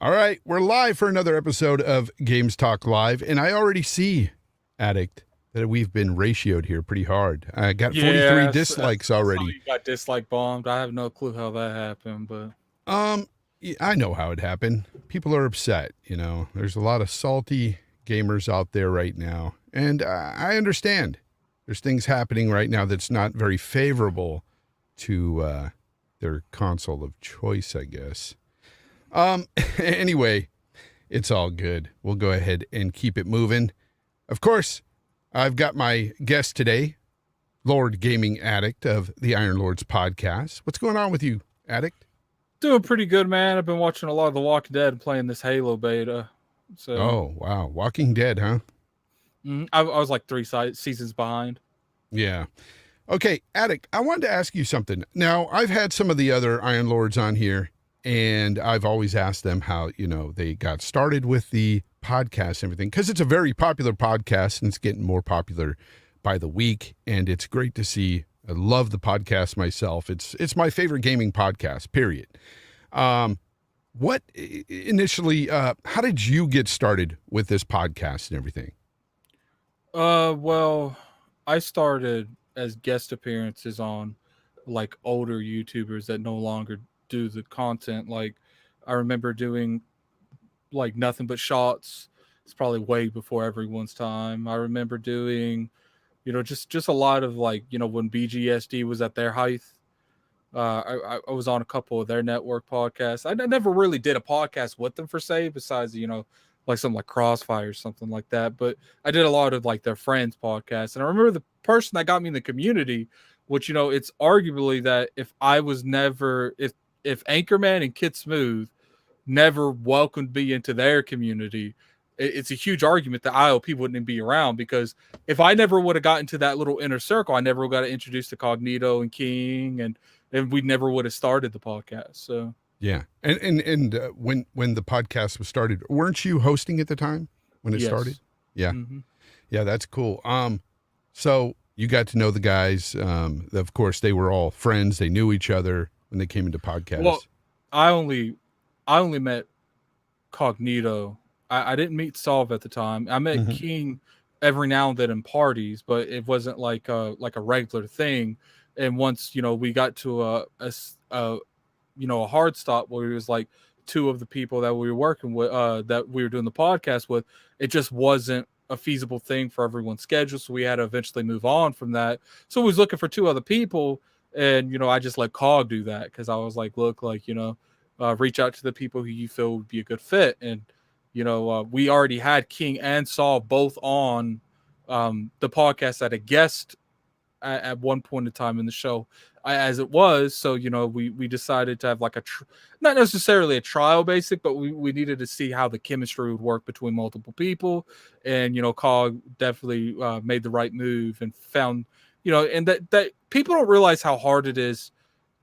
All right, we're live for another episode of Games Talk Live, and I already see, Addict, that we've been ratioed here pretty hard. I got 43 dislikes already. You got dislike bombed. I have no clue how that happened, but I know how it happened. People are upset, There's a lot of salty gamers out there right now, and I understand. There's things happening right now that's not very favorable to their console of choice, I guess. Anyway, it's all good. We'll go ahead and keep it moving. Of course, I've got my guest today, Lord Gaming Addict of the Iron Lords podcast. What's going on with you, Addict? Doing pretty good, man. I've been watching a lot of The Walking Dead and playing this Halo beta. So, oh, wow. Walking Dead, huh? I was like 3 seasons behind. Yeah. Okay, Addict, I wanted to ask you something. Now, I've had some of the other Iron Lords on here, and I've always asked them how, they got started with the podcast and everything, because it's a very popular podcast and it's getting more popular by the week. And it's great to see. I love the podcast myself. It's my favorite gaming podcast, period. What initially, how did you get started with this podcast and everything? Well, I started as guest appearances on like older YouTubers that no longer do the content. Like I remember doing like nothing but shots. It's probably way before everyone's time. I remember doing, just a lot of like, when BGSD was at their height. I was on a couple of their network podcasts. I never really did a podcast with them per se, besides, like something like Crossfire or something like that. But I did a lot of like their friends podcasts. And I remember the person that got me in the community, which, it's arguably that if Anchorman and Kid Smooth never welcomed me into their community, it's a huge argument that IOP wouldn't be around, because if I never would have gotten to that little inner circle, I never got introduced to Cognito and King, and we never would have started the podcast. So yeah, and when the podcast was started, weren't you hosting at the time when it started? Yeah, yeah, that's cool. So you got to know the guys. Of course, they were all friends. They knew each other when they came into podcasts. Well, I only met Cognito. I didn't meet Solve at the time. I met King every now and then in parties, but it wasn't like a regular thing. And once we got to a hard stop where it was like 2 of the people that we were working with, that we were doing the podcast with, it just wasn't a feasible thing for everyone's schedule. So we had to eventually move on from that. So we was looking for 2 other people, and I just let Cog do that, because I was like, look, like reach out to the people who you feel would be a good fit. And we already had King and Saul both on the podcast at a guest at one point in time in the show as it was. So, we decided to have like not necessarily a trial basic, but we needed to see how the chemistry would work between multiple people. And, Cog definitely made the right move and found, and that people don't realize how hard it is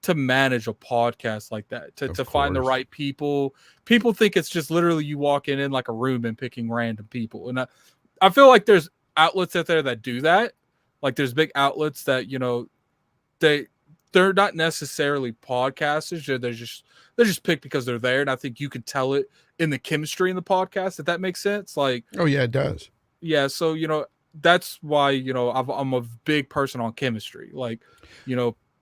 to manage a podcast like that, to find the right people. People think it's just literally you walking in like a room and picking random people. And I feel like there's outlets out there that do that. Like there's big outlets that, they're not necessarily podcasters. They're just picked because they're there. And I think you could tell it in the chemistry in the podcast, if that makes sense. Like, oh yeah, it does. Yeah. So, that's why, I'm a big person on chemistry. Like,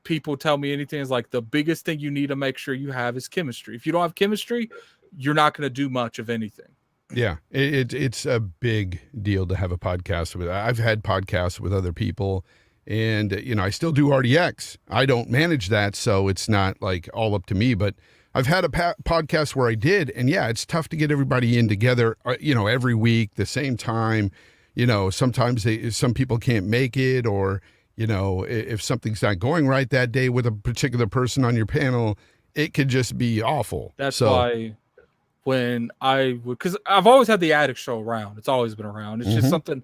people tell me anything is like the biggest thing you need to make sure you have is chemistry. If you don't have chemistry, you're not going to do much of anything. Yeah, it's a big deal to have a podcast with. I've had podcasts with other people, and I still do RDX. I don't manage that, so it's not like all up to me. But I've had a podcast where I did, and yeah, it's tough to get everybody in together. Every week, the same time. Sometimes some people can't make it, or if something's not going right that day with a particular person on your panel, it could just be awful. That's why when because I've always had the Addict show around. It's always been around. It's just something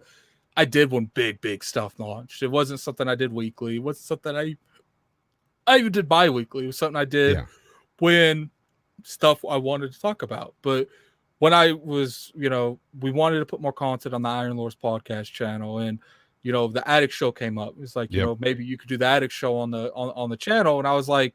I did when big stuff launched. It wasn't something I did weekly. It wasn't something I even did bi-weekly. It was something I did when stuff I wanted to talk about. But when I was, we wanted to put more content on the Iron Lords podcast channel, and the Addict show came up. It's like, maybe you could do the Addict show on the channel. And I was like,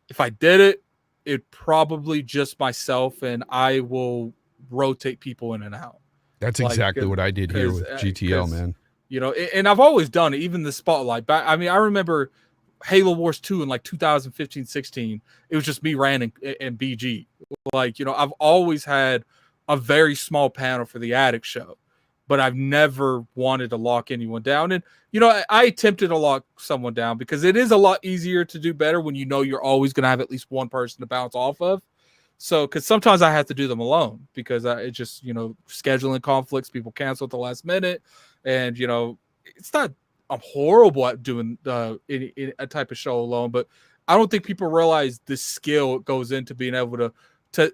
if I did it, it probably just myself, and I will rotate people in and out. That's exactly what I did here with GTL, man. You know, and I've always done it, even the spotlight. But I mean, I remember Halo Wars 2 in like 2015, 16. It was just me, Rand, and BG. Like, you know, I've always had a very small panel for the Addict show, but I've never wanted to lock anyone down. And, you know, I attempted to lock someone down because it is a lot easier to do better when you know you're always going to have at least one person to bounce off of. So, because sometimes I have to do them alone because it just, you know, scheduling conflicts, people cancel at the last minute. And, you know, it's not, I'm horrible at doing a type of show alone, but I don't think people realize the skill goes into being able to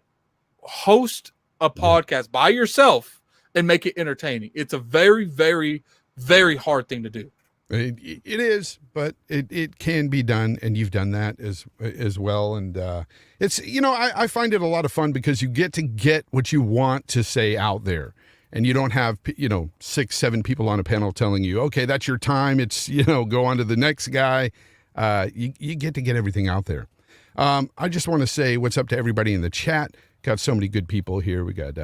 host a podcast by yourself and make it entertaining. It's a very, very, very hard thing to do. It is, but it can be done, and you've done that as well. And it's, you know, I find it a lot of fun because you get to get what you want to say out there, and you don't have, you know, 6-7 people on a panel telling you, okay, that's your time. It's, you know, go on to the next guy. You get to get everything out there. I just want to say what's up to everybody in the chat. Got so many good people here. We got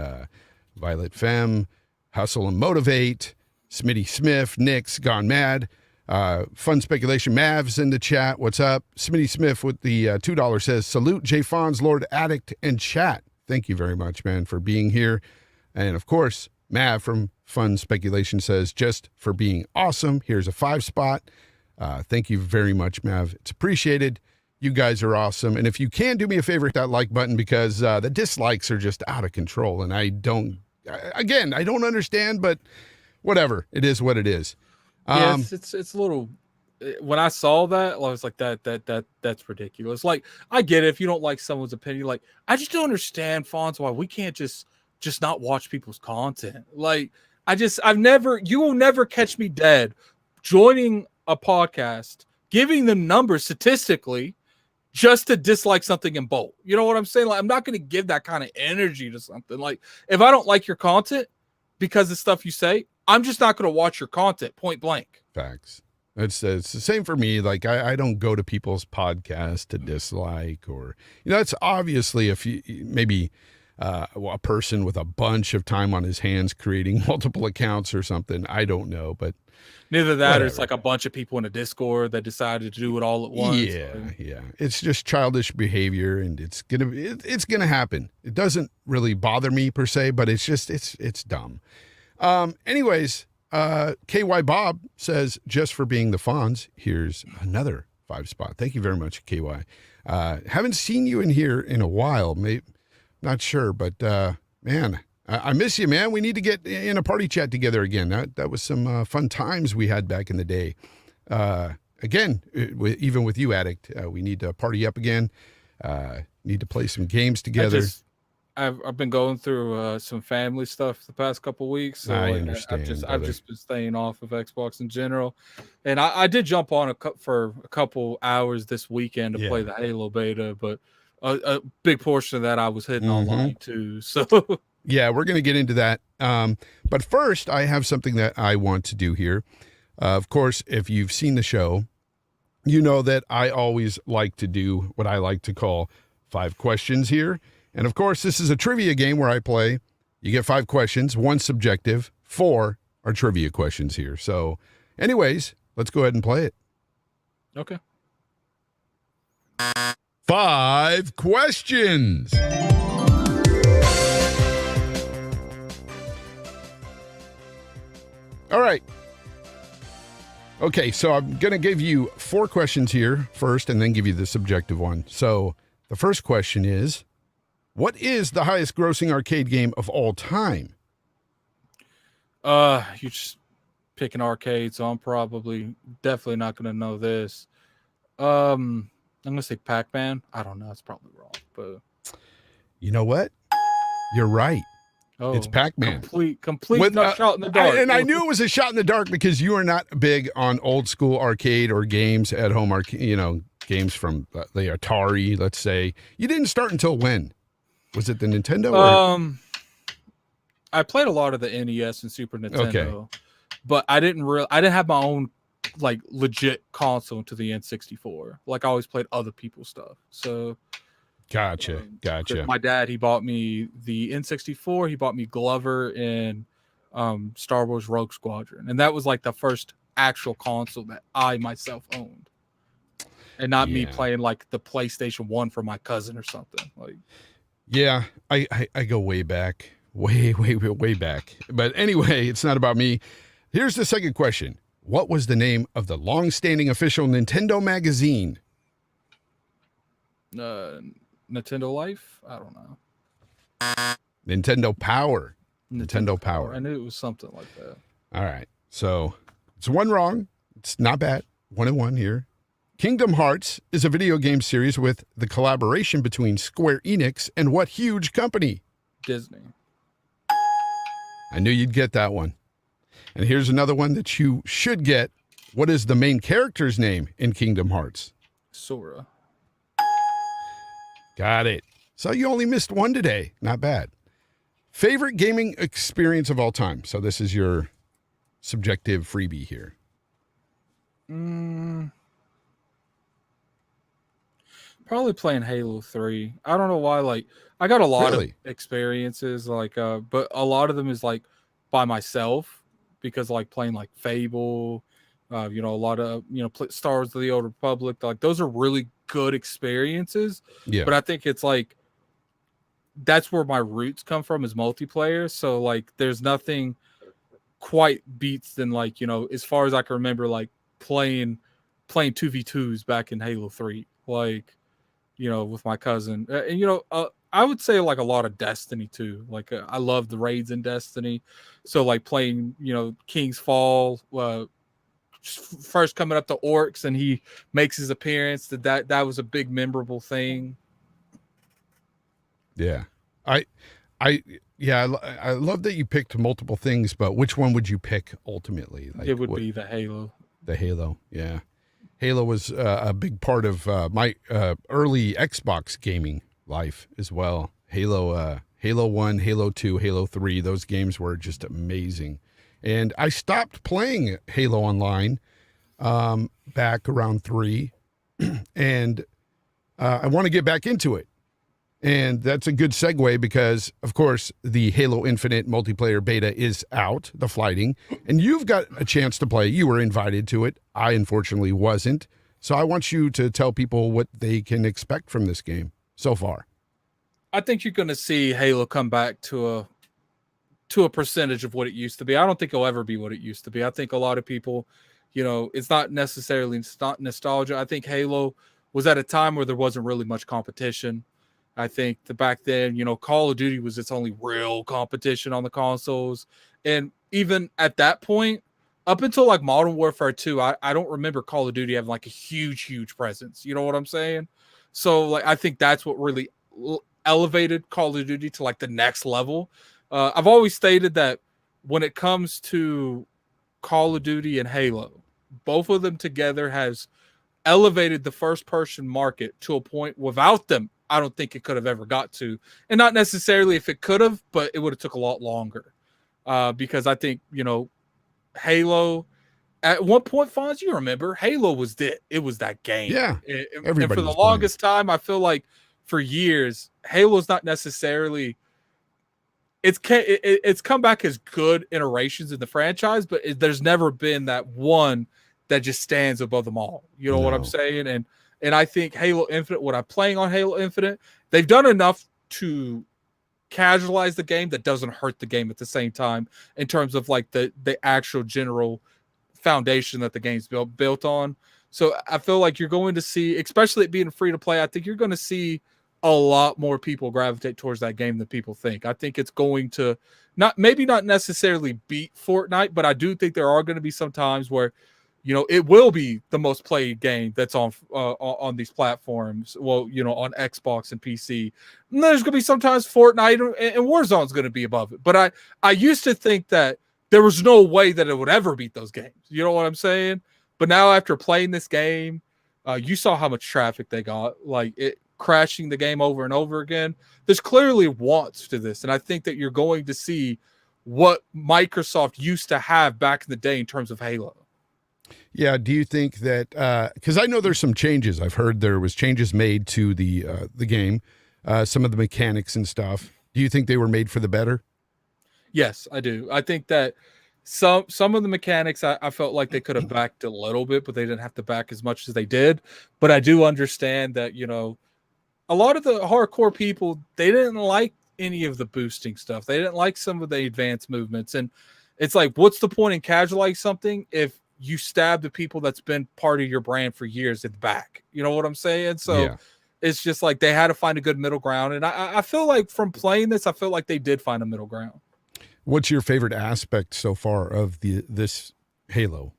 Violet Femme, Hustle and Motivate, Smitty Smith, Nick's Gone Mad, Fun Speculation, Mavs in the chat. What's up? Smitty Smith with the $2 says, salute J Fonz, Lord Addict, and chat. Thank you very much, man, for being here. And of course, Mav from Fun Speculation says, just for being awesome. Here's a 5 spot. Thank you very much, Mav. It's appreciated. You guys are awesome. And if you can do me a favor, hit that like button because the dislikes are just out of control. And I don't understand, but whatever. It is what it is. Yeah, it's a little, when I saw that, I was like, that's ridiculous. Like, I get it if you don't like someone's opinion. Like, I just don't understand, Fonz, why we can't just not watch people's content. Like, you will never catch me dead joining a podcast, giving them numbers statistically just to dislike something in bold. You know what I'm saying? Like, I'm not going to give that kind of energy to something. Like, if I don't like your content because of stuff you say, I'm just not going to watch your content, point blank. Facts. It's the same for me. Like, I don't go to people's podcasts to dislike, or, you know, it's obviously if you maybe a person with a bunch of time on his hands creating multiple accounts or something. I don't know, but neither that or it's like a bunch of people in a Discord that decided to do it all at once. Yeah. It's just childish behavior, and it's gonna happen. It doesn't really bother me per se, but it's just it's dumb. Anyways, KY Bob says, just for being the Fonz, here's another 5 spot. Thank you very much, KY. Haven't seen you in here in a while. Not sure, but man, I miss you, man. We need to get in a party chat together again. That was some fun times we had back in the day. Again, even with you, Addict, we need to party up again. Need to play some games together. I've been going through some family stuff the past couple weeks. So I understand. I've just been staying off of Xbox in general, and I did jump on for a couple hours this weekend to play the Halo beta, but a big portion of that I was hitting online too. So yeah, we're going to get into that. But first, I have something that I want to do here. Of course, if you've seen the show, you know that I always like to do what I like to call 5 questions here. And of course, this is a trivia game where I play. You get 5 questions, 1 subjective, 4 are trivia questions here. So anyways, let's go ahead and play it. Okay. 5 questions. All right. Okay, so I'm going to give you 4 questions here first and then give you the subjective one. So the first question is, what is the highest grossing arcade game of all time? You just pick an arcade, so I'm definitely not going to know this. I'm going to say Pac-Man. I don't know. It's probably wrong, but you know what? You're right. Oh, it's Pac-Man. Complete shot in the dark. I knew it was a shot in the dark because you are not big on old school arcade or games at home. Games from the Atari, let's say. You didn't start until when? Was it the Nintendo? Or? I played a lot of the NES and Super Nintendo, but I didn't have my own like legit console to the N64. Like I always played other people's stuff. So Gotcha. 'Cause my dad, he bought me the N64. He bought me Glover and Star Wars Rogue Squadron, and that was like the first actual console that I myself owned, and not me playing like the PlayStation 1 for my cousin or something. Like, yeah, I go way back, way back. But anyway, it's not about me. Here's the second question. What was the name of the long-standing official Nintendo magazine? Nintendo Life? I don't know. Nintendo Power. Nintendo Power. I knew it was something like that. All right. So it's one wrong. It's not bad. 1-1 here. Kingdom Hearts is a video game series with the collaboration between Square Enix and what huge company? Disney. I knew you'd get that one. And here's another one that you should get. What is the main character's name in Kingdom Hearts? Sora. Got it. So you only missed one today. Not bad. Favorite gaming experience of all time. So this is your subjective freebie here. Probably playing Halo 3. I don't know why. Like, I got a lot of experiences, like, but a lot of them is like by myself, because like playing like Fable, a lot of Star Wars: The Old Republic. Like, those are really good experiences. Yeah. But I think it's like that's where my roots come from, is multiplayer. So like, there's nothing quite beats than like, as far as I can remember, like playing 2v2s back in Halo 3, like, with my cousin. And I would say like a lot of Destiny too. Like, I love the raids in Destiny. So like playing, King's Fall, first coming up to Orcs and he makes his appearance, that was a big memorable thing. Yeah. I love that you picked multiple things, but which one would you pick ultimately? Like, it would be the Halo. The Halo, yeah. Halo was a big part of my early Xbox gaming life as well. Halo 1, Halo 2, Halo 3, those games were just amazing. And I stopped playing Halo Online back around 3, and I want to get back into it. And that's a good segue because, of course, the Halo Infinite multiplayer beta is out, the flighting, and you've got a chance to play. You were invited to it. I, unfortunately, wasn't. So I want you to tell people what they can expect from this game so far. I think you're going to see Halo come back to a percentage of what it used to be. I don't think it'll ever be what it used to be. I think a lot of people, it's not necessarily nostalgia. I think Halo was at a time where there wasn't really much competition. I think back then, Call of Duty was its only real competition on the consoles. And even at that point, up until like Modern Warfare 2, I don't remember Call of Duty having like a huge presence. You know what I'm saying? So like, I think that's what really elevated Call of Duty to like the next level. I've always stated that when it comes to Call of Duty and Halo, both of them together has elevated the first person market to a point without them I don't think it could have ever got to. And not necessarily if it could have, but it would have took a lot longer. Because I think, Halo, at one point, Fonz, you remember, Halo was it was that game. Yeah. And for the longest time, I feel like for years, Halo's not necessarily... It's come back as good iterations in the franchise, but there's never been that one that just stands above them all. You know what I'm saying? And I think Halo Infinite, what I'm playing on Halo Infinite, they've done enough to casualize the game that doesn't hurt the game at the same time in terms of like the actual general foundation that the game's built on. So I feel like you're going to see, especially it being free to play, I think you're going to see a lot more people gravitate towards that game than people think. I think it's going to not necessarily beat Fortnite, but I do think there are going to be some times where it will be the most played game that's on these platforms. Well, on Xbox and PC. And there's going to be sometimes Fortnite and Warzone's going to be above it. But I used to think that there was no way that it would ever beat those games. You know what I'm saying? But now after playing this game, you saw how much traffic they got, like it crashing the game over and over again. There's clearly wants to this. And I think that you're going to see what Microsoft used to have back in the day in terms of Halo. Yeah. Do you think that, because I know there's some changes. I've heard there was changes made to the game, some of the mechanics and stuff. Do you think they were made for the better? Yes, I do. I think that some of the mechanics I felt like they could have backed a little bit, but they didn't have to back as much as they did. But I do understand that, a lot of the hardcore people, they didn't like any of the boosting stuff. They didn't like some of the advanced movements. And it's like, what's the point in casualizing something if you stab the people that's been part of your brand for years at the back? You know what I'm saying? So Yeah. it's just like they had to find a good middle ground. And I feel like from playing this, I feel like they did find a middle ground. What's your favorite aspect so far of this Halo?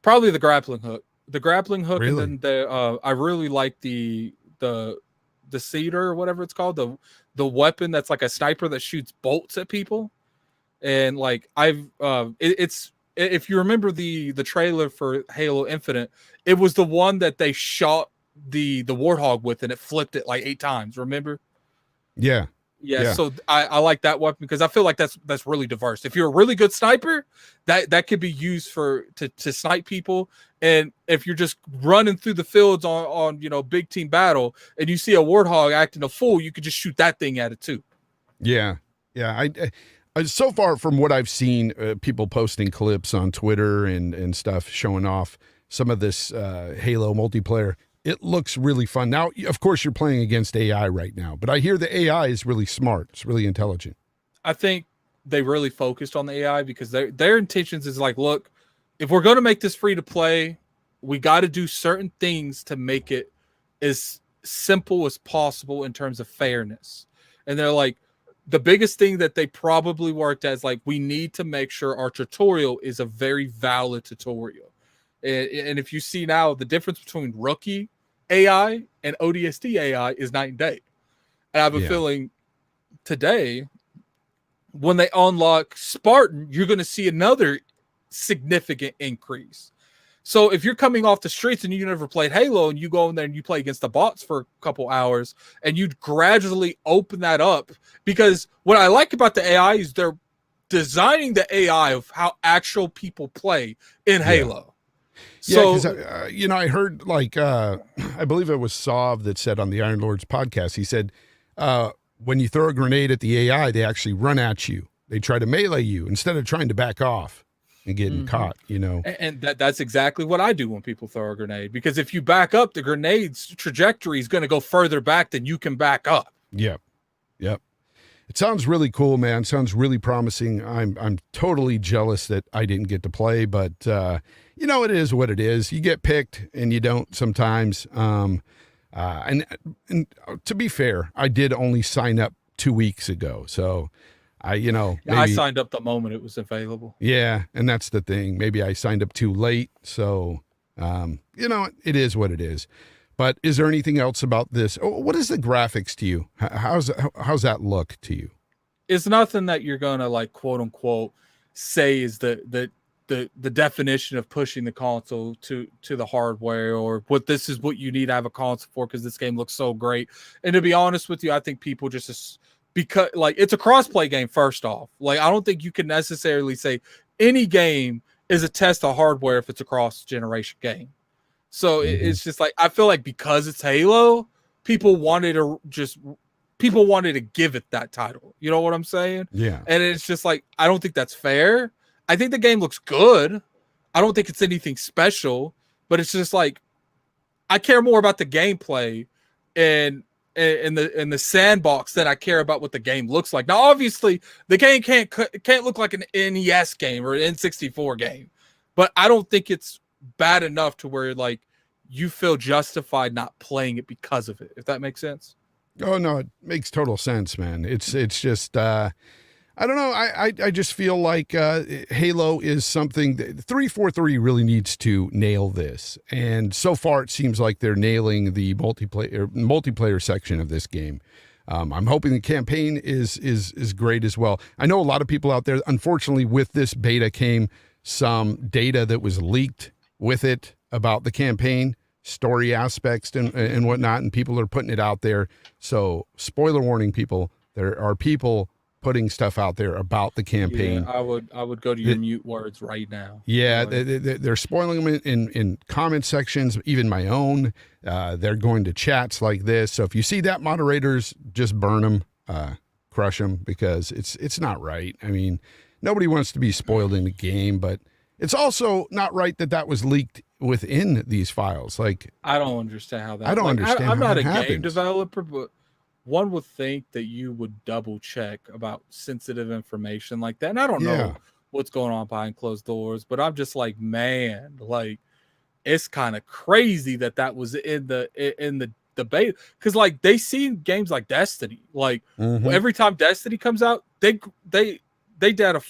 Probably the grappling hook. The grappling hook, Really? and then I really like the cedar or whatever it's called, the weapon that's like a sniper that shoots bolts at people. And like it's if you remember the trailer for Halo Infinite, it was the one that they shot the warthog with, and it flipped it like 8 times. Remember? Yeah. Yeah, so I like that weapon because I feel like that's really diverse. If you're a really good sniper, that could be used to snipe people. And if you're just running through the fields on big team battle and you see a warthog acting a fool, you could just shoot that thing at it too. Yeah. Yeah. So far from what I've seen, people posting clips on Twitter and stuff showing off some of this Halo multiplayer, it looks really fun. Now, of course, you're playing against AI right now, but I hear the AI is really smart. It's really intelligent. I think they really focused on the AI because their intentions is like, look, if we're going to make this free to play, we got to do certain things to make it as simple as possible in terms of fairness. And they're like, the biggest thing that they probably worked at is like, we need to make sure our tutorial is a very valid tutorial. And if you see now, the difference between rookie AI and ODST AI is night and day. And I have a feeling today, when they unlock Spartan, you're going to see another significant increase. So if you're coming off the streets and you never played Halo and you go in there and you play against the bots for a couple hours and you gradually open that up, because what I like about the AI is they're designing the AI of how actual people play in Halo. So, I heard I believe it was Sov that said on the Iron Lords podcast, he said, when you throw a grenade at the AI, they actually run at you. They try to melee you instead of trying to back off and getting caught, And that's exactly what I do when people throw a grenade, because if you back up, the grenade's trajectory is going to go further back than you can back up. Yep. It sounds really cool, man. Sounds really promising. I'm totally jealous that I didn't get to play, but it is what it is. You get picked and you don't sometimes. And to be fair, I did only sign up 2 weeks ago, so maybe, I signed up the moment it was available. Yeah, and that's the thing. Maybe I signed up too late, so it is what it is. But is there anything else about this? What is the graphics to you? How's that look to you? It's nothing that you're gonna like quote unquote say is the definition of pushing the console to the hardware, or this is what you need to have a console for because this game looks so great. And to be honest with you, I think people just because like it's a crossplay game. First off, like I don't think you can necessarily say any game is a test of hardware if it's a cross generation game. So it's just like, I feel like because it's Halo, people wanted to give it that title. You know what I'm saying? Yeah. And it's just like, I don't think that's fair. I think the game looks good. I don't think it's anything special, but it's just like, I care more about the gameplay and the sandbox than I care about what the game looks like. Now, obviously, the game can't look like an NES game or an N64 game, but I don't think it's bad enough to where like you feel justified not playing it because of it, if that makes sense. Oh no, it makes total sense, man. It's just I don't know. I just feel like Halo is something that 343 really needs to nail this, and so far it seems like they're nailing the multiplayer section of this game. I'm hoping the campaign is great as well. I know a lot of people out there, unfortunately, with this beta came some data that was leaked with it about the campaign, story aspects and whatnot, and people are putting it out there. So spoiler warning, people, there are people putting stuff out there about the campaign. Yeah, I would go to your mute words right now. Yeah, they're spoiling them in comment sections, even my own. They're going to chats like this. So if you see that, moderators, just burn them, crush them, because it's not right. I mean, nobody wants to be spoiled in the game, but it's also not right that was leaked within these files. Like, I don't understand how that. I don't understand. I'm how not that a happens. game developer, but one would think that you would double check about sensitive information like that. And I don't know what's going on behind closed doors, but I'm just like, man, like it's kind of crazy that was in the debate, because like they see games like Destiny, like every time Destiny comes out, they data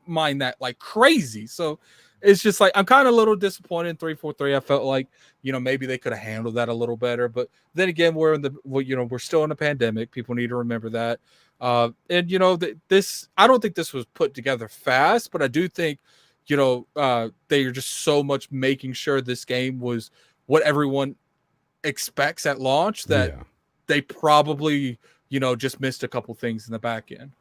mine that like crazy. So it's just like I'm kind of a little disappointed in 343. I felt like, maybe they could have handled that a little better. But then again, we're still in a pandemic. People need to remember that. And this, I don't think this was put together fast, but I do think, they are just so much making sure this game was what everyone expects at launch that they probably, just missed a couple things in the back end.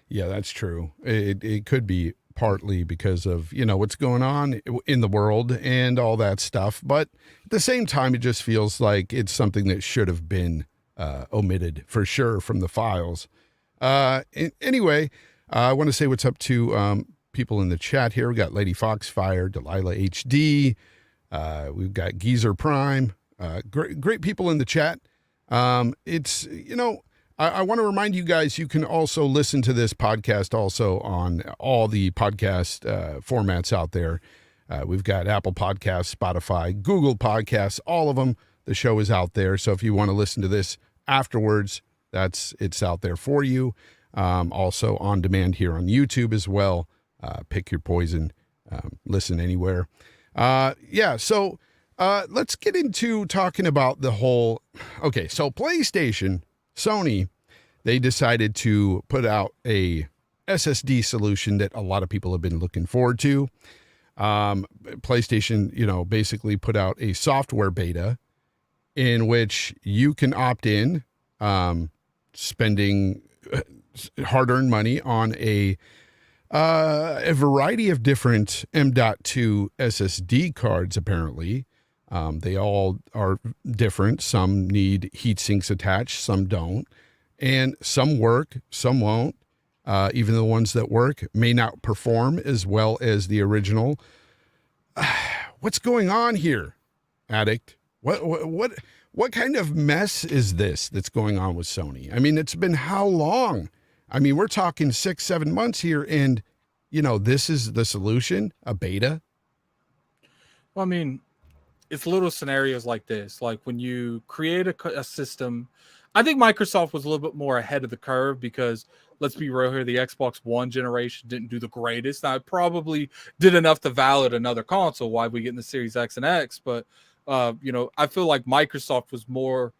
Yeah, that's true. It could be partly because of, what's going on in the world and all that stuff. But at the same time, it just feels like it's something that should have been omitted for sure from the files. Anyway, I want to say what's up to people in the chat here. We got Lady Foxfire, Delilah HD. We've got Geezer Prime. Great people in the chat. It's, I want to remind you guys, you can also listen to this podcast also on all the podcast formats out there. We've got Apple Podcasts, Spotify, Google Podcasts, all of them. The show is out there. So if you want to listen to this afterwards, it's out there for you. Also on demand here on YouTube as well. Pick your poison. Listen anywhere. So let's get into talking about the whole. Okay, so PlayStation, Sony, they decided to put out a SSD solution that a lot of people have been looking forward to. PlayStation, basically put out a software beta in which you can opt in, spending hard-earned money on a variety of different M.2 SSD cards, apparently. They all are different. Some need heat sinks attached, some don't. And some work, some won't. Even the ones that work may not perform as well as the original. What's going on here, Addict? What kind of mess is this that's going on with Sony? I mean, it's been how long? I mean, we're talking 6-7 months here, and, this is the solution, a beta? Well, I mean, it's little scenarios like this. Like when you create a system, I think Microsoft was a little bit more ahead of the curve because, let's be real here, the Xbox One generation didn't do the greatest. Now, it probably did enough to validate another console. Why we get in the Series X and X? But, I feel like Microsoft was more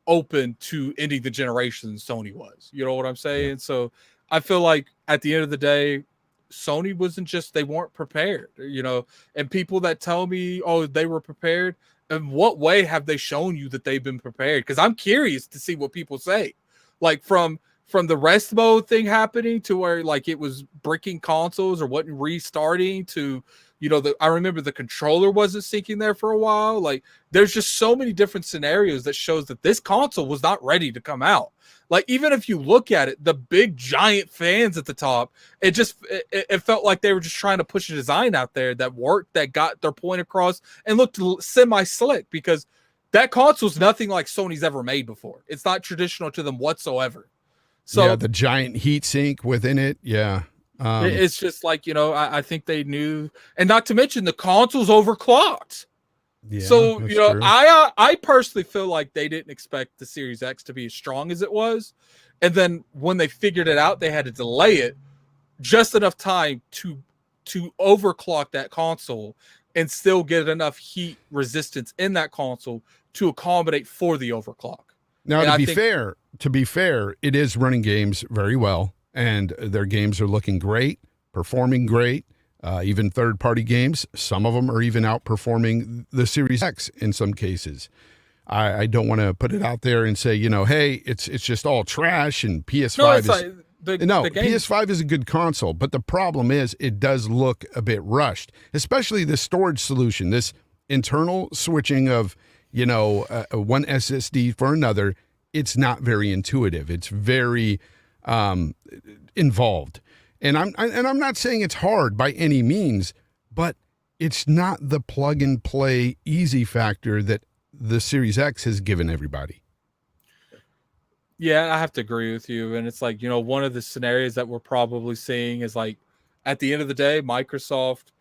open to ending the generation than Sony was. You know what I'm saying? Yeah. So I feel like at the end of the day, Sony they weren't prepared, and people that tell me, oh, they were prepared. In what way have they shown you that they've been prepared? Because I'm curious to see what people say, like from the rest mode thing happening to where like it was bricking consoles or wasn't restarting to, I remember the controller wasn't syncing there for a while. Like there's just so many different scenarios that shows that this console was not ready to come out. Like, even if you look at it, the big giant fans at the top, it felt like they were just trying to push a design out there that worked, that got their point across and looked semi-slick, because that console's nothing like Sony's ever made before. It's not traditional to them whatsoever. So yeah, the giant heat sink within it. Yeah. It's just like, I think they knew, and not to mention the console's overclocked. Yeah, so, true. I personally feel like they didn't expect the Series X to be as strong as it was. And then when they figured it out, they had to delay it just enough time to overclock that console and still get enough heat resistance in that console to accommodate for the overclock. Now, to be fair, it is running games very well, and their games are looking great, performing great. Even third-party games, some of them are even outperforming the Series X in some cases. I don't want to put it out there and say, hey, it's just all trash and PS5 is... No, the game. PS5 is a good console, but the problem is it does look a bit rushed, especially the storage solution, this internal switching of, one SSD for another. It's not very intuitive. It's very involved. And I'm not saying it's hard by any means, but it's not the plug and play easy factor that the Series X has given everybody. Yeah, I have to agree with you. And it's like, one of the scenarios that we're probably seeing is like, at the end of the day, Microsoft,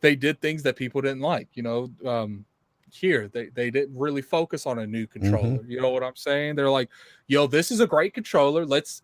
they did things that people didn't like. Here they didn't really focus on a new controller. You know what I'm saying? They're like, this is a great controller. Let's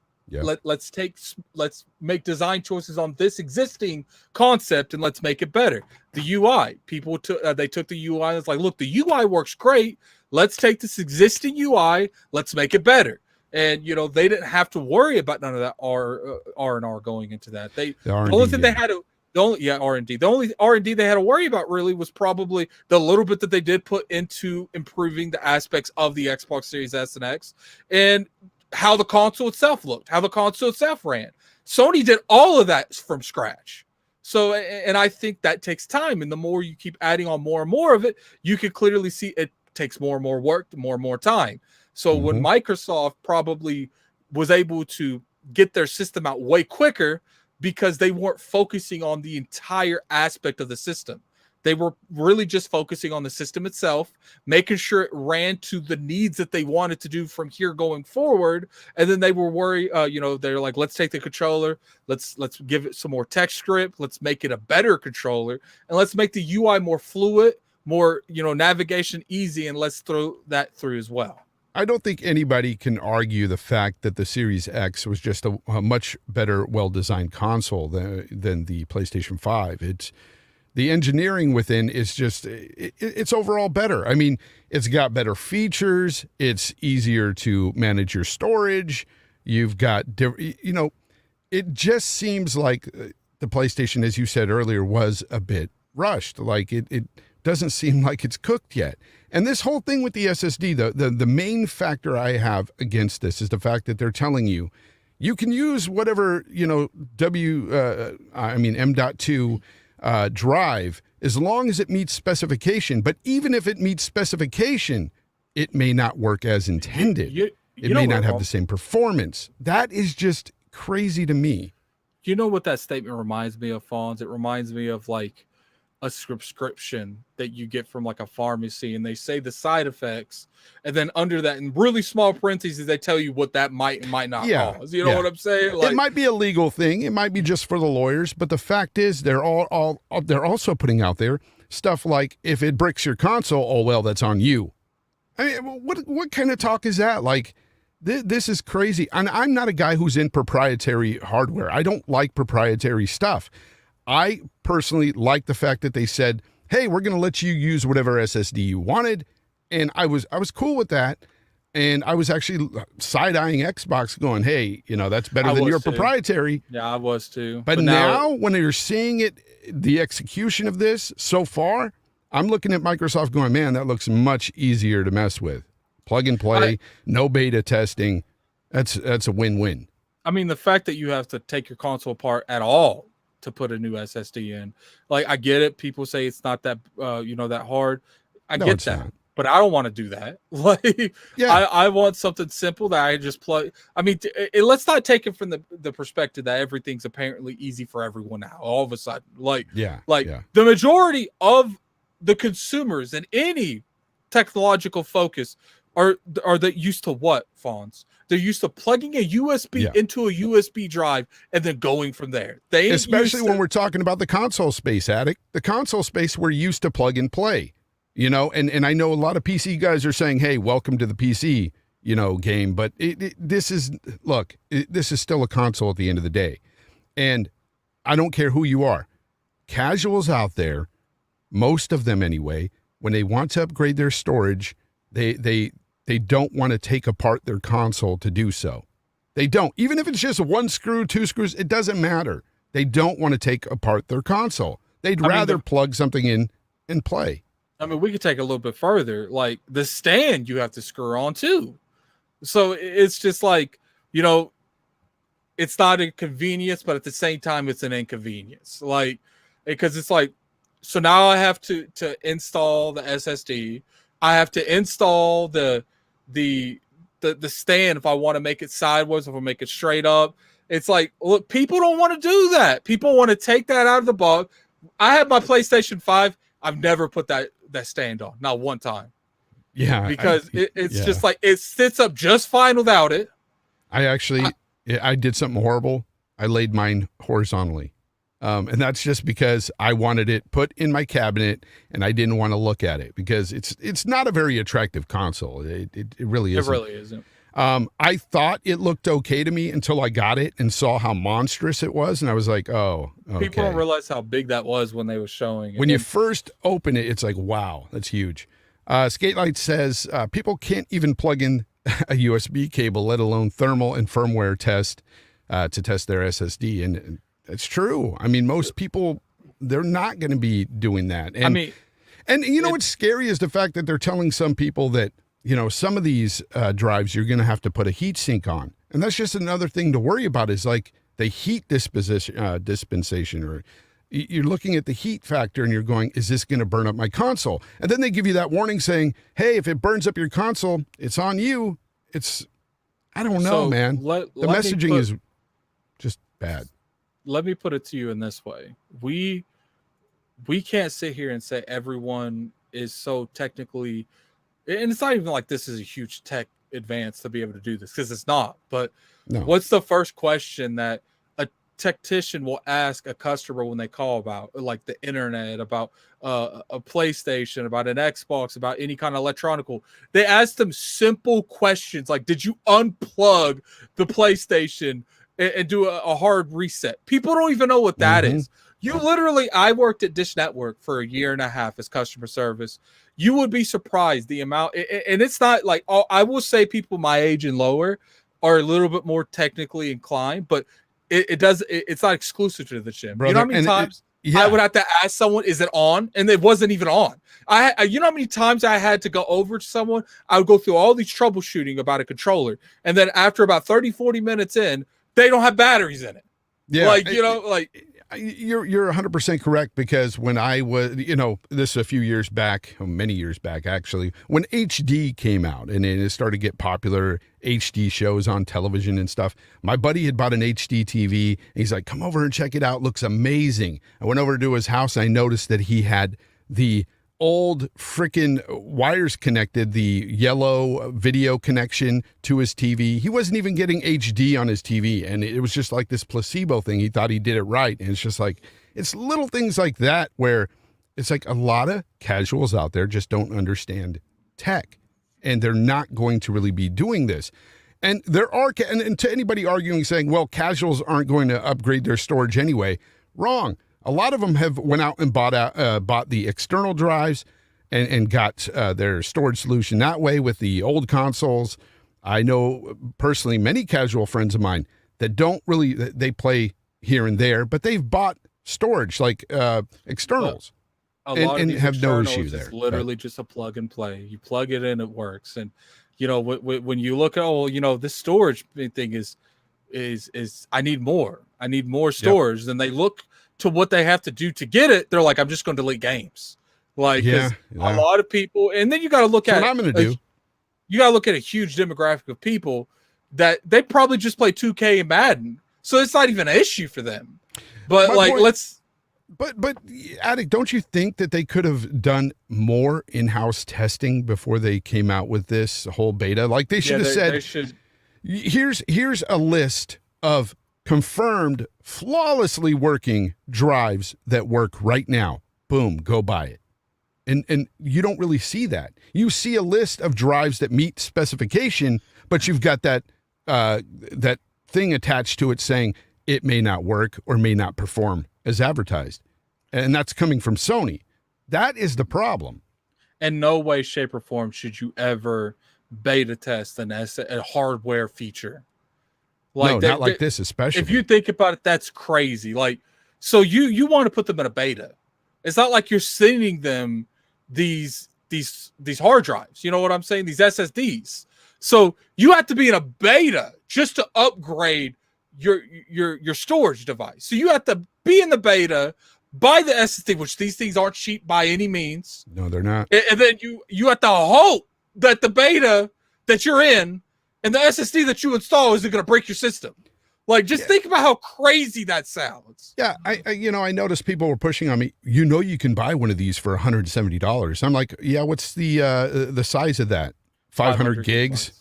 make design choices on this existing concept and let's make it better. The UI, people took the UI and it's like, look, the UI works great. Let's take this existing UI, let's make it better. And they didn't have to worry about none of that R&R going into that. The only thing they had to R&D. The only R&D they had to worry about really was probably the little bit that they did put into improving the aspects of the Xbox Series S and X and how the console itself looked, how the console itself ran. Sony did all of that from scratch. So, and I think that takes time. And the more you keep adding on more and more of it, you can clearly see it takes more and more work, more and more time. So when Microsoft probably was able to get their system out way quicker because they weren't focusing on the entire aspect of the system. They were really just focusing on the system itself, making sure it ran to the needs that they wanted to do from here going forward. And then they were worried, they're like, let's take the controller, let's give it some more text script, let's make it a better controller, and let's make the UI more fluid, more, navigation easy, and let's throw that through as well. I don't think anybody can argue the fact that the Series X was just a much better, well-designed console than the PlayStation 5. It's the engineering within is just, it's overall better. I mean, it's got better features. It's easier to manage your storage. You've got, it just seems like the PlayStation, as you said earlier, was a bit rushed. Like it doesn't seem like it's cooked yet. And this whole thing with the SSD, the main factor I have against this is the fact that they're telling you, you can use whatever, M.2 drive as long as it meets specification. But even if it meets specification, it may not work as intended. It may not have the same performance. That is just crazy to me. You know what that statement reminds me of, Fonz? It reminds me of like a subscription that you get from like a pharmacy, and they say the side effects, and then under that in really small parentheses they tell you what that might and might not cause. You know what I'm saying? Like, it might be a legal thing, it might be just for the lawyers, but the fact is they're also putting out there stuff like, if it bricks your console, oh well, that's on you. I mean, what kind of talk is that? Like, this is crazy. And I'm not a guy who's in proprietary hardware. I don't like proprietary stuff. I personally like the fact that they said, hey, we're going to let you use whatever SSD you wanted. And I was cool with that. And I was actually side-eyeing Xbox going, hey, that's better than your proprietary. Yeah, I was too. But now when you're seeing it, the execution of this so far, I'm looking at Microsoft going, man, that looks much easier to mess with. Plug and play, no beta testing. That's a win-win. I mean, the fact that you have to take your console apart at all to put a new SSD in, like, I get it. People say it's not that that hard. I get that, not. But I don't want to do that. Like, I want something simple that I just plug. I mean, let's not take it from the perspective that everything's apparently easy for everyone now. All of a sudden, the majority of the consumers in any technological focus are they used to what, Fonz? They're used to plugging a USB into a USB drive and then going from there. Especially when we're talking about the console space, Addict. The console space, we're used to plug and play, and I know a lot of PC guys are saying, hey, welcome to the PC, game. But this is still a console at the end of the day. And I don't care who you are. Casuals out there, most of them anyway, when they want to upgrade their storage, they don't want to take apart their console to do so. They don't. Even if it's just one screw, two screws, it doesn't matter. They don't want to take apart their console. They'd rather plug something in and play. I mean, we could take a little bit further. Like, the stand you have to screw on too. So it's just like, it's not a convenience, but at the same time, it's an inconvenience. Like, because it's like, so now I have to install the SSD. I have to install the stand if I want to make it sideways, if I make it straight up. It's like, look, people don't want to do that. People want to take that out of the box. I have my PlayStation 5. I've never put that stand on, not one time. Yeah, because it's just like it sits up just fine without it. I did something horrible. I laid mine horizontally. And that's just because I wanted it put in my cabinet and I didn't want to look at it because it's not a very attractive console. It really isn't. It really isn't. I thought it looked okay to me until I got it and saw how monstrous it was. And I was like, oh, okay. People don't realize how big that was when they were showing it. When you first open it, it's like, wow, that's huge. Skatelight says people can't even plug in a USB cable, let alone thermal and firmware test to test their SSD. And it's true. I mean, most people, they're not going to be doing that. And, what's scary is the fact that they're telling some people that, some of these drives you're going to have to put a heat sink on. And that's just another thing to worry about is like the heat dispensation, or you're looking at the heat factor and you're going, is this going to burn up my console? And then they give you that warning saying, hey, if it burns up your console, it's on you. I don't know, man. The messaging is just bad. Let me put it to you in this way. We can't sit here and say everyone is so technically, and it's not even like this is a huge tech advance to be able to do this, because it's not. But what's the first question that a technician will ask a customer when they call about, like the internet, about a PlayStation, about an Xbox, about any kind of electronical? They ask them simple questions like, did you unplug the PlayStation and do a hard reset? People don't even know what that is. You literally, I worked at Dish Network for a year and a half as customer service. You would be surprised the amount, and it's not like, I will say people my age and lower are a little bit more technically inclined, but it's not exclusive to the gym. Brother, you know how many times I would have to ask someone, is it on? And it wasn't even on. You know how many times I had to go over to someone? I would go through all these troubleshooting about a controller. And then after about 30, 40 minutes in, they don't have batteries in it. Yeah. You're 100% correct, because when I was, this is a few years back, many years back, actually, when HD came out and it started to get popular, HD shows on television and stuff, my buddy had bought an HD TV and he's like, come over and check it out. Looks amazing. I went over to his house and I noticed that he had the old freaking wires connected, the yellow video connection to his TV. He wasn't even getting HD on his TV, and it was just like this placebo thing. He thought he did it right, and it's just like, it's little things like that where it's like a lot of casuals out there just don't understand tech, and they're not going to really be doing this. And there are, and to anybody arguing saying, well, casuals aren't going to upgrade their storage anyway, wrong. A lot of them have went out and bought the external drives and got their storage solution that way with the old consoles. I know personally many casual friends of mine that don't really, they play here and there, but they've bought storage like externals and have no issue there. It's literally just a plug and play. You plug it in, it works. And when you look at, this storage thing is I need more. I need more storage. Then they look to what they have to do to get it. They're like, I'm just going to delete games. Like, a lot of people, and then you got to look at what I'm going to do. You got to look at a huge demographic of people that they probably just play 2K and Madden. So it's not even an issue for them. But But Addict, don't you think that they could have done more in-house testing before they came out with this whole beta? Like they should have said, here's a list of confirmed, flawlessly working drives that work right now. Boom, go buy it. And you don't really see that. You see a list of drives that meet specification, but you've got that that thing attached to it saying it may not work or may not perform as advertised. And that's coming from Sony. That is the problem. In no way, shape, or form should you ever beta test a hardware feature. Like no, not like this, especially. If you think about it, that's crazy. Like, so you want to put them in a beta. It's not like you're sending them these hard drives. You know what I'm saying? These SSDs. So you have to be in a beta just to upgrade your storage device. So you have to be in the beta, buy the SSD, which these things aren't cheap by any means. No, they're not. And then you have to hope that the beta that you're in and the SSD that you install isn't going to break your system. Like, just think about how crazy that sounds. Yeah, I noticed people were pushing on me. You can buy one of these for $170. I'm like, yeah, what's the size of that? 500 gigs?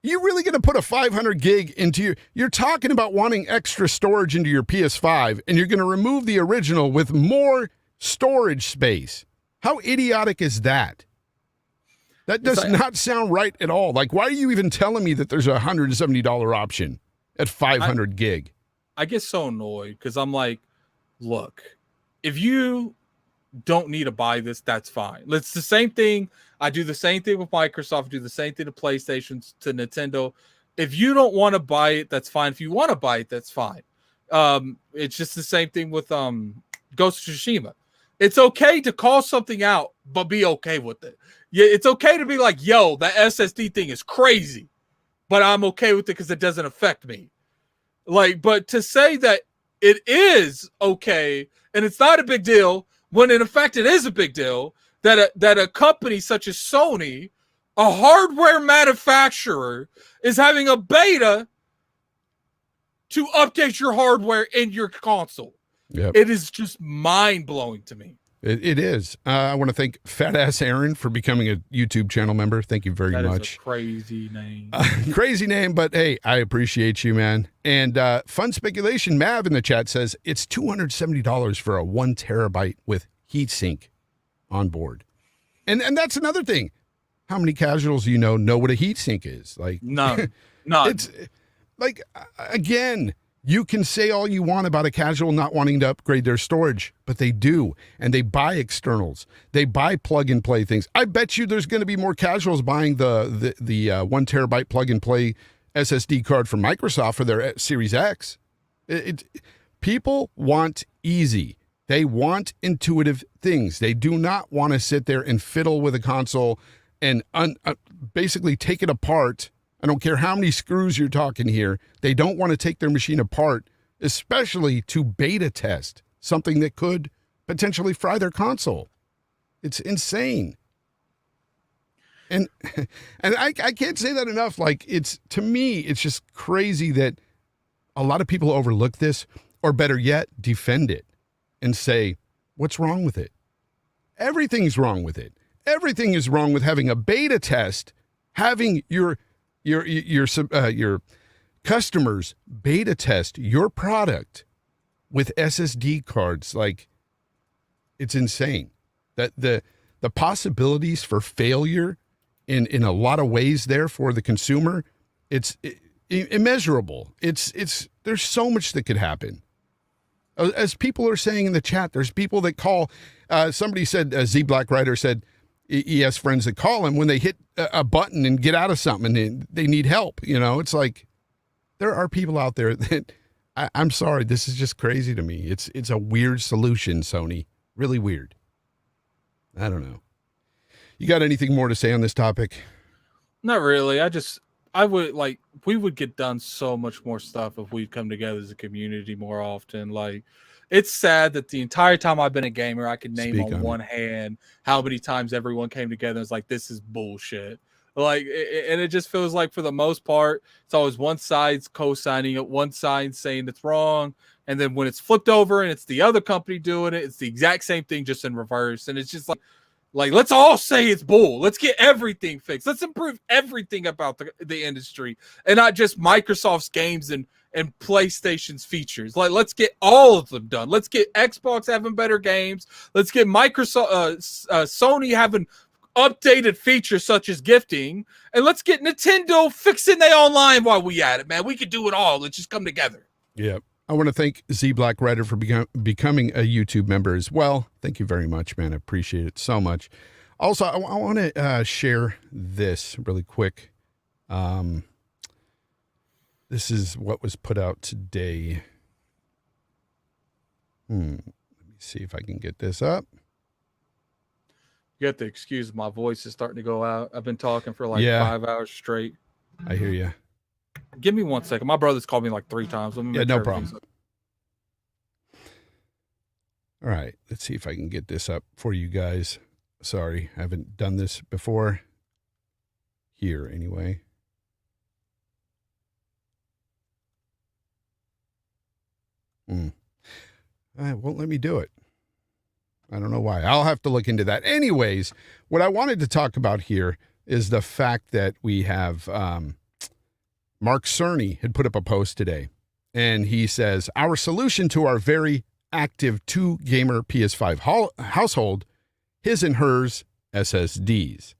You really going to put a 500 gig into you're talking about wanting extra storage into your PS5, and you're going to remove the original with more storage space. How idiotic is that? That does not sound right at all. Like, why are you even telling me that there's a $170 option at 500 gig? I get so annoyed because I'm like, look, if you don't need to buy this, that's fine. It's the same thing. I do the same thing with Microsoft, do the same thing to PlayStation, to Nintendo. If you don't want to buy it, that's fine. If you want to buy it, that's fine. It's just the same thing with Ghost of Tsushima. It's okay to call something out, but be okay with it. Yeah, it's okay to be like, yo, that SSD thing is crazy, but I'm okay with it because it doesn't affect me. Like, but to say that it is okay and it's not a big deal, when in effect it is a big deal, that a company such as Sony, a hardware manufacturer, is having a beta to update your hardware in your console. Yep. It is just mind-blowing to me. It is. I want to thank Fat Ass Aaron for becoming a YouTube channel member. Thank you very much. That is a crazy name. Crazy name, but hey, I appreciate you, man. And Fun Speculation Mav in the chat says it's $270 for a 1 terabyte with heatsink on board. And that's another thing. How many casuals do you know what a heatsink is? Like, none. It's like, again, you can say all you want about a casual not wanting to upgrade their storage, but they do. And they buy externals. They buy plug and play things. I bet you there's going to be more casuals buying the 1 terabyte plug and play SSD card from Microsoft for their Series X. People want easy. They want intuitive things. They do not want to sit there and fiddle with a console and basically take it apart. I don't care how many screws you're talking here. They don't want to take their machine apart, especially to beta test something that could potentially fry their console. It's insane. And I can't say that enough. Like, to me, it's just crazy that a lot of people overlook this, or better yet, defend it and say, what's wrong with it? Everything's wrong with it. Everything is wrong with having a beta test, having your customers beta test your product with SSD cards. Like, it's insane that the possibilities for failure in a lot of ways there for the consumer, it's immeasurable. There's so much that could happen. As people are saying in the chat, there's people that call. Somebody said, Z Black Rider said, he has friends that call him when they hit a button and get out of something and they need help. It's like, there are people out there that I'm sorry. This is just crazy to me. It's a weird solution, Sony. Really weird. I don't know. You got anything more to say on this topic? Not really. We would get done so much more stuff if we'd come together as a community more often. Like, it's sad that the entire time I've been a gamer, I could name on one hand how many times everyone came together and was like, this is bullshit. Like, and it just feels like for the most part, it's always one side's co-signing it, one side saying it's wrong. And then when it's flipped over and it's the other company doing it, it's the exact same thing, just in reverse. And it's just like, let's all say it's bull. Let's get everything fixed. Let's improve everything about the industry and not just Microsoft's games and PlayStation's features. Like, let's get all of them done. Let's get Xbox having better games. Let's get Sony having updated features such as gifting. And let's get Nintendo fixing their online while we at it, man. We could do it all. Let's just come together. Yeah. I want to thank Z Black Rider for becoming a YouTube member as well. Thank you very much, man. I appreciate it so much. Also, I want to share this really quick. This is what was put out today. Let me see if I can get this up. You have to excuse my voice is starting to go out. I've been talking for like 5 hours straight. I hear you. Give me 1 second. My brother's called me like 3 times. Let me Yeah, make no sure problem. everything's- All right, let's see if I can get this up for you guys. Sorry, I haven't done this before. Here, anyway. It won't let me do it. I don't know why. I'll have to look into that. Anyways, what I wanted to talk about here is the fact that we have Mark Cerny had put up a post today, and he says, our solution to our very active 2-gamer PS5 household, his and hers SSDs.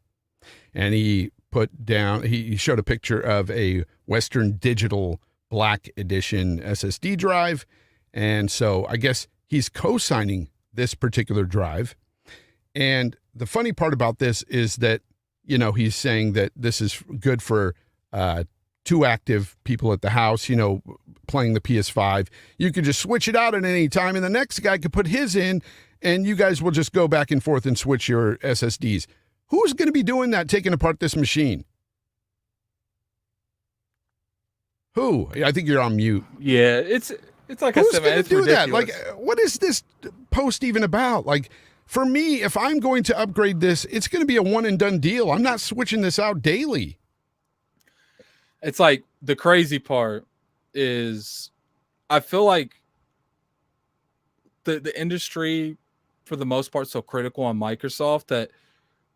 And he put down, he showed a picture of a Western Digital Black Edition SSD drive. And so I guess he's co-signing this particular drive. And the funny part about this is that, you know, he's saying that this is good for 2 active people at the house, you know, playing the PS5. You could just switch it out at any time, and the next guy could put his in, and you guys will just go back and forth and switch your SSDs. Who's going to be doing that, taking apart this machine? Who? I think you're on mute. Yeah, it's like Who's I said, going man, to it's do ridiculous. that? Like, what is this post even about? Like, for me, if I'm going to upgrade this, it's going to be a one and done deal. I'm not switching this out daily. It's like the crazy part is I feel like the industry for the most part is so critical on Microsoft that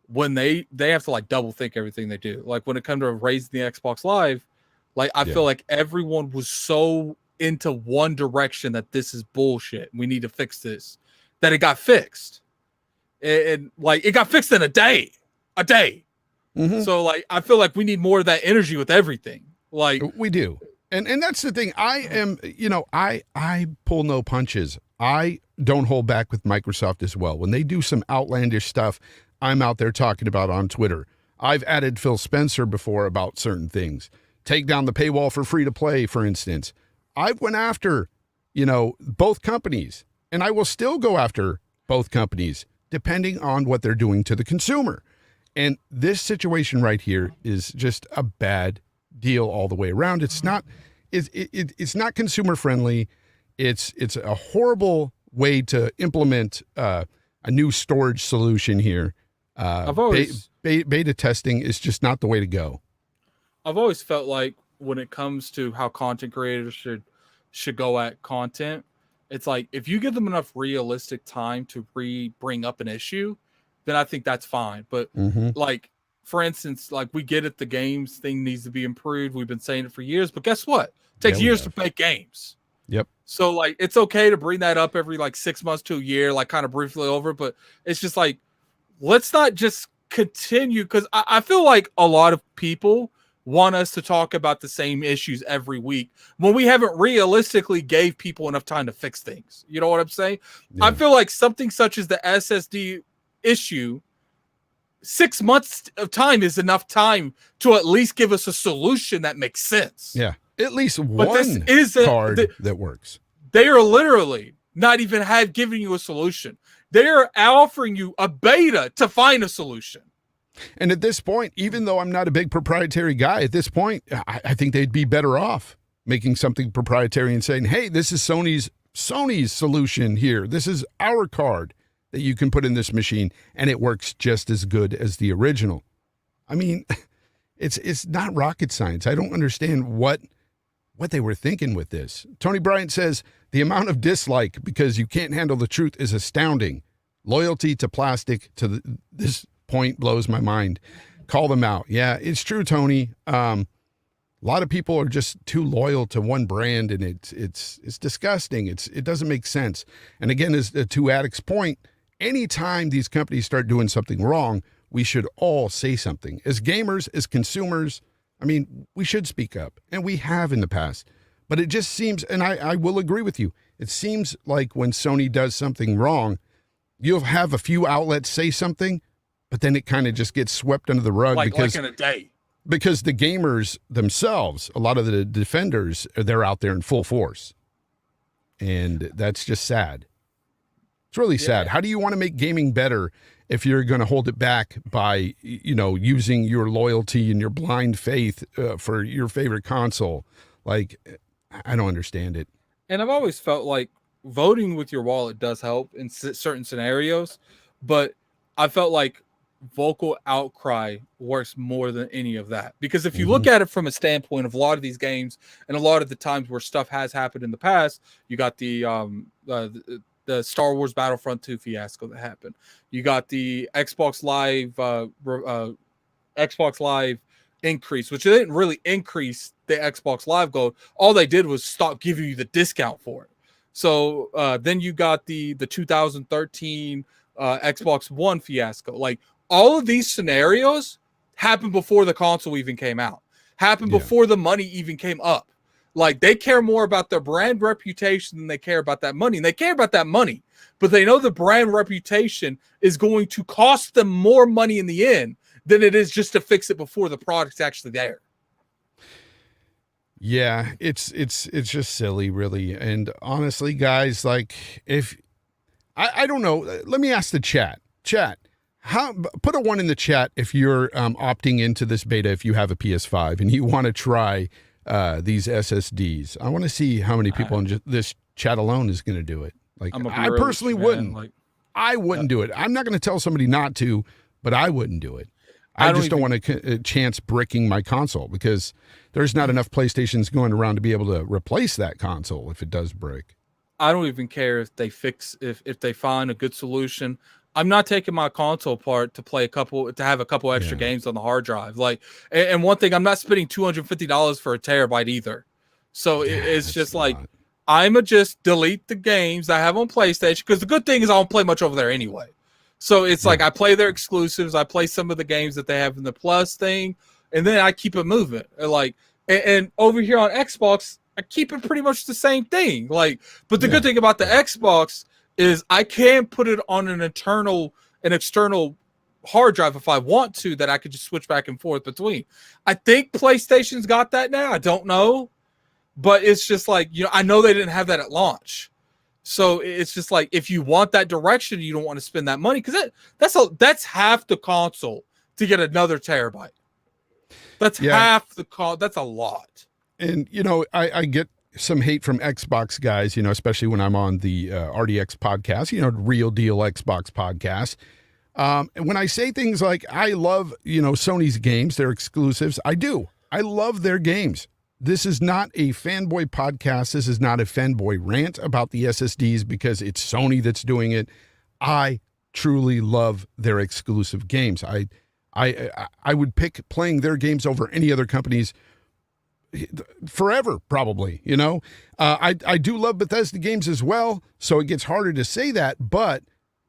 when they have to like double think everything they do. Like when it comes to raising the Xbox Live, like I feel like everyone was so into one direction that this is bullshit. We need to fix this. That it got fixed. And like it got fixed in a day. Mm-hmm. So like I feel like we need more of that energy with everything. Like we do. And that's the thing. I am, you know, I pull no punches. I don't hold back with Microsoft as well. When they do some outlandish stuff, I'm out there talking about on Twitter. I've added Phil Spencer before about certain things. Take down the paywall for free to play, for instance. I've went after, you know, both companies, and I will still go after both companies depending on what they're doing to the consumer. And this situation right here is just a bad deal all the way around. It's not consumer friendly. It's a horrible way to implement a new storage solution here. I've always beta testing is just not the way to go. I've always felt like when it comes to how content creators should go at content, it's like if you give them enough realistic time to bring up an issue, then I think that's fine. But like, for instance, like we get it, the games thing needs to be improved. We've been saying it for years, but guess what? It takes years to make games. Yep. So like, it's okay to bring that up every like 6 months to a year, like kind of briefly over, but it's just like, let's not just continue. Cause I feel like a lot of people want us to talk about the same issues every week when we haven't realistically gave people enough time to fix things. You know what I'm saying? Yeah. I feel like something such as the SSD issue, 6 months of time is enough time to at least give us a solution that makes sense. Yeah. At least one card that works. They are literally not even giving you a solution. They are offering you a beta to find a solution. And at this point, even though I'm not a big proprietary guy, at this point, I think they'd be better off making something proprietary and saying, hey, this is Sony's solution here. This is our card that you can put in this machine, and it works just as good as the original. I mean, it's not rocket science. I don't understand what they were thinking with this. Tony Bryant says, the amount of dislike because you can't handle the truth is astounding. Loyalty to plastic to this point blows my mind. Call them out. Yeah, it's true, Tony. A lot of people are just too loyal to one brand, and it's disgusting. It doesn't make sense. And again, as to Addict's point, anytime these companies start doing something wrong, we should all say something. As gamers, as consumers, I mean, we should speak up, and we have in the past. But it just seems, and I will agree with you, it seems like when Sony does something wrong, you'll have a few outlets say something, but then it kind of just gets swept under the rug like in a day. Because the gamers themselves, a lot of the defenders, they're out there in full force. And that's just sad. It's really sad. How do you want to make gaming better if you're going to hold it back by, using your loyalty and your blind faith for your favorite console. Like, I don't understand it. And I've always felt like voting with your wallet does help in certain scenarios, but I felt like vocal outcry works more than any of that. Because if you look at it from a standpoint of a lot of these games and a lot of the times where stuff has happened in the past, you got the Star Wars Battlefront 2 fiasco that happened. You got the Xbox Live increase, which they didn't really increase the Xbox Live gold. All they did was stop giving you the discount for it. So then you got the 2013 Xbox One fiasco. Like, all of these scenarios happened before the console even came out, happened before the money even came up. Like, they care more about their brand reputation than they care about that money. And they care about that money, but they know the brand reputation is going to cost them more money in the end than it is just to fix it before the product's actually there. Yeah, it's just silly, really. And honestly, guys, like, if I don't know, let me ask the chat. Put a 1 in the chat if you're opting into this beta, if you have a PS5 and you want to try these SSDs. I want to see how many people in this chat alone is going to do it. Like, I personally wouldn't. I wouldn't do it. I'm not going to tell somebody not to, but I wouldn't do it. I just don't want to chance bricking my console, because there's not enough PlayStations going around to be able to replace that console if it does break. I don't even care if they if they find a good solution. I'm not taking my console apart to have a couple extra games on the hard drive. Like, and one thing, I'm not spending $250 for a terabyte either. So it's just like, I'ma just delete the games I have on PlayStation, because the good thing is I don't play much over there anyway. So it's like, I play their exclusives, I play some of the games that they have in the Plus thing, and then I keep it moving. And over here on Xbox, I keep it pretty much the same thing. Like, but the good thing about the Xbox is I can put it on an external hard drive if I want to, that I could just switch back and forth between. I think PlayStation's got that now. I don't know, but it's just like, I know they didn't have that at launch. So it's just like, if you want that direction, you don't want to spend that money, because that's half the console to get another terabyte. That's half the console. That's a lot. And, I get some hate from Xbox guys, especially when I'm on the RDX podcast, Real Deal Xbox podcast. And when I say things like, I love, Sony's games, their exclusives, I do. I love their games. This is not a fanboy podcast. This is not a fanboy rant about the SSDs because it's Sony that's doing it. I truly love their exclusive games. I would pick playing their games over any other company's forever, probably. I do love Bethesda games as well, so it gets harder to say that, but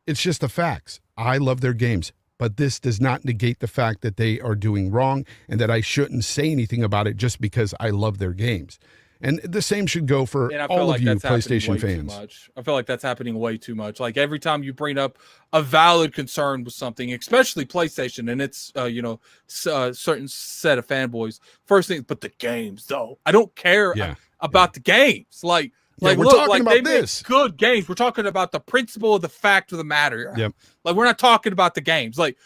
it's just the facts. I love their games, but this does not negate the fact that they are doing wrong and that I shouldn't say anything about it just because I love their games. And the same should go for all of you PlayStation fans. I feel like that's happening way too much. Like, every time you bring up a valid concern with something, especially PlayStation, and it's certain set of fanboys, first thing, but the games though, I don't care about the games. Like we're talking about this. Good games. We're talking about the principle of the fact of the matter. Yep. Like, we're not talking about the games. Like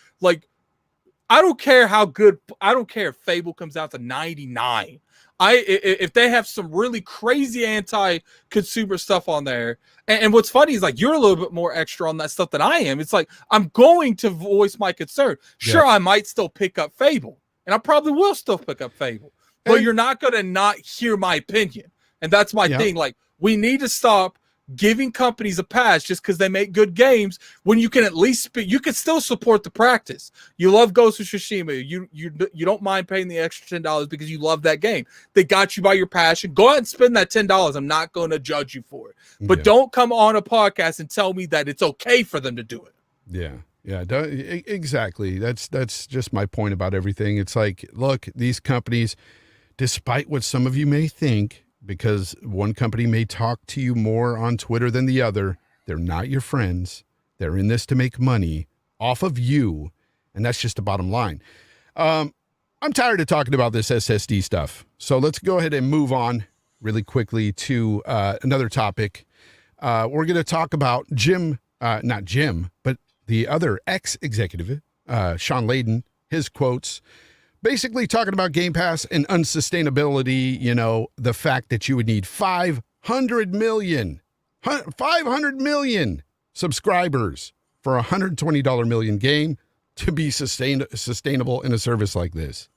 I don't care how good. I don't care if Fable comes out to 99. If they have some really crazy anti-consumer stuff on there, and what's funny is, like, you're a little bit more extra on that stuff than I am. It's like, I'm going to voice my concern. Sure, I might still pick up Fable, and I probably will still pick up Fable, but you're not going to not hear my opinion. And that's my thing. Like, we need to stop giving companies a pass just because they make good games, when you can at least you can still support the practice. You love Ghost of Tsushima, you don't mind paying the extra $10 because you love that game. They got you by your passion. Go out and spend that $10. I'm not going to judge you for it, but don't come on a podcast and tell me that it's okay for them to do it. Exactly. That's just my point about everything. It's like, look, these companies, despite what some of you may think, because one company may talk to you more on Twitter than the other, they're not your friends. They're in this to make money off of you, and that's just the bottom line. I'm tired of talking about this SSD stuff, so let's go ahead and move on really quickly to another topic. We're going to talk about not Jim, but the other ex-executive, Sean Layden, his quotes, basically talking about Game Pass and unsustainability, you know, the fact that you would need 500 million subscribers for a $120 million game to be sustainable in a service like this.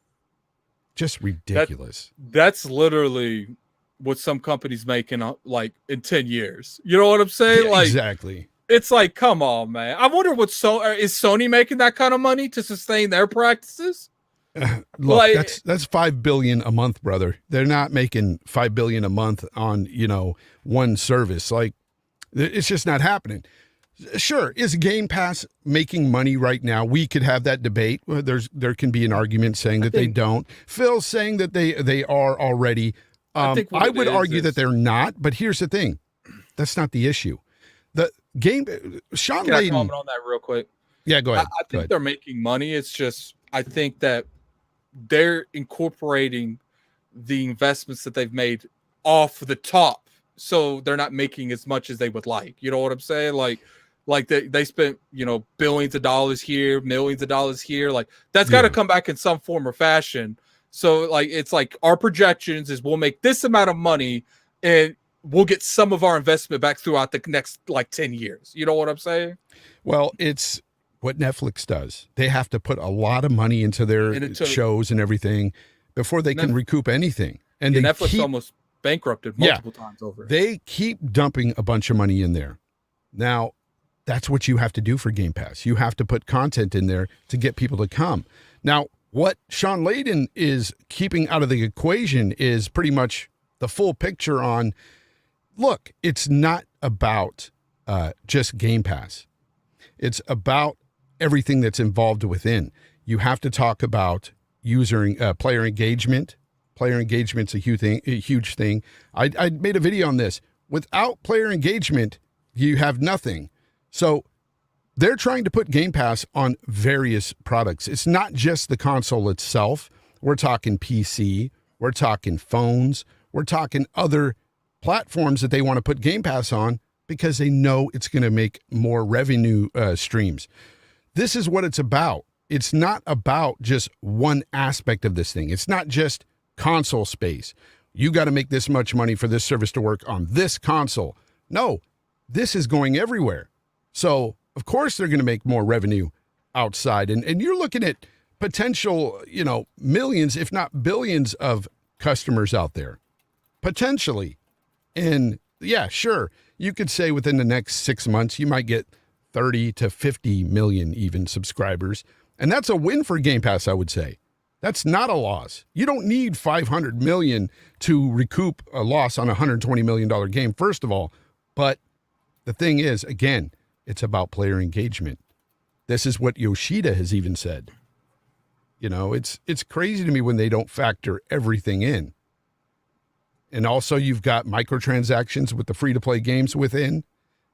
Just ridiculous. That's literally what some companies make in like in 10 years. You know what I'm saying? Yeah, like exactly. It's like, come on, man. I wonder what is Sony making that kind of money to sustain their practices? Look, like, that's $5 billion a month, brother. They're not making $5 billion a month on, you know, one service. Like, it's just not happening. Sure, is Game Pass making money right now? We could have that debate. There can be an argument saying that they don't. Phil's saying that they are already. I would argue that they're not. But here's the thing: that's not the issue. The game. Sean Can I Layden. comment on that real quick? Yeah, go ahead. I think they're making money. It's just I think that they're incorporating the investments that they've made off the top, so they're not making as much as they would like. You know what I'm saying? Like they spent, you know, billions of dollars here, millions of dollars here. Like that's got to come back in some form or fashion. So like it's like our projections is we'll make this amount of money and we'll get some of our investment back throughout the next like 10 years. You know what I'm saying? Well, it's what Netflix does. They have to put a lot of money into their shows and everything before they can recoup anything. And Netflix almost bankrupted multiple times over. They keep dumping a bunch of money in there. Now, that's what you have to do for Game Pass. You have to put content in there to get people to come. Now, what Sean Layden is keeping out of the equation is pretty much the full picture on, look, it's not about just Game Pass. It's about everything that's involved within. You have to talk about player engagement. Player engagement's a huge thing. I made a video on this. Without player engagement, you have nothing. So they're trying to put Game Pass on various products. It's not just the console itself. We're talking PC. We're talking phones. We're talking other platforms that they want to put Game Pass on because they know it's going to make more revenue streams. This is what it's about. It's not about just one aspect of this thing. It's not just console space. You got to make this much money for this service to work on this console. No, this is going everywhere. So, of course, they're going to make more revenue outside. And you're looking at potential, you know, millions, if not billions of customers out there. Potentially. And yeah, sure, you could say within the next 6 months, you might get 30 to 50 million even subscribers. And that's a win for Game Pass, I would say. That's not a loss. You don't need 500 million to recoup a loss on a $120 million game, first of all. But the thing is, again, it's about player engagement. This is what Yoshida has even said. You know, it's crazy to me when they don't factor everything in. And also you've got microtransactions with the free-to-play games within.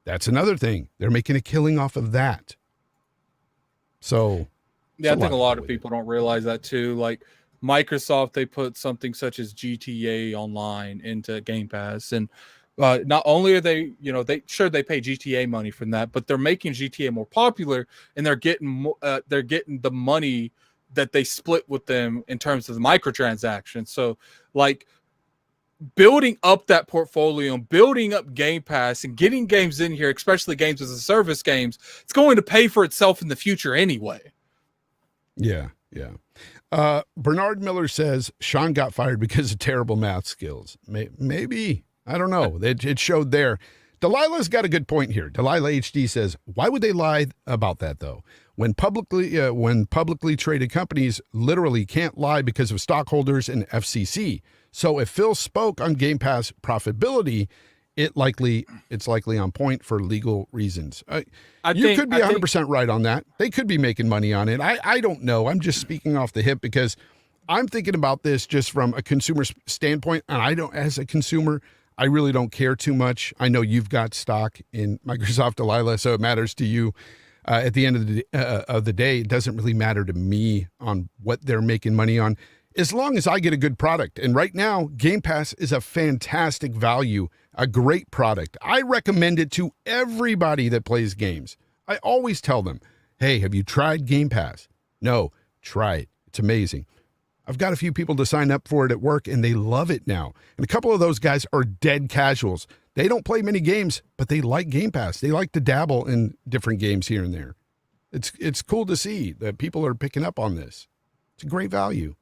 That's another thing. They're making a killing off of that. So, yeah, I think a lot of people don't realize that too. Like Microsoft, they put something such as GTA Online into Game Pass, and not only are they, you know, they pay GTA money from that, but they're making GTA more popular, and they're getting the money that they split with them in terms of the microtransactions. So, like, building up that portfolio, building up Game Pass, and getting games in here, especially games as a service games, it's going to pay for itself in the future anyway. Yeah. Bernard Miller says Sean got fired because of terrible math skills. Maybe. I don't know. It showed there. Delilah's got a good point here. Delilah HD says, why would they lie about that, though? When publicly traded companies literally can't lie because of stockholders and FCC. So if Phil spoke on Game Pass profitability, it's likely on point for legal reasons. You could be 100% right on that. They could be making money on it. I don't know. I'm just speaking off the hip because I'm thinking about this just from a consumer standpoint. And as a consumer, I really don't care too much. I know you've got stock in Microsoft, Delilah, so it matters to you. At the end of the day, it doesn't really matter to me on what they're making money on, as long as I get a good product. And right now, Game Pass is a fantastic value, a great product. I recommend it to everybody that plays games. I always tell them, Hey, have you tried Game Pass? No, try it. It's amazing. I've got a few people to sign up for it at work, and they love it now. And a couple of those guys are dead casuals. They don't play many games, but they like Game Pass. They like to dabble in different games here and there. It's cool to see that people are picking up on this. It's a great value.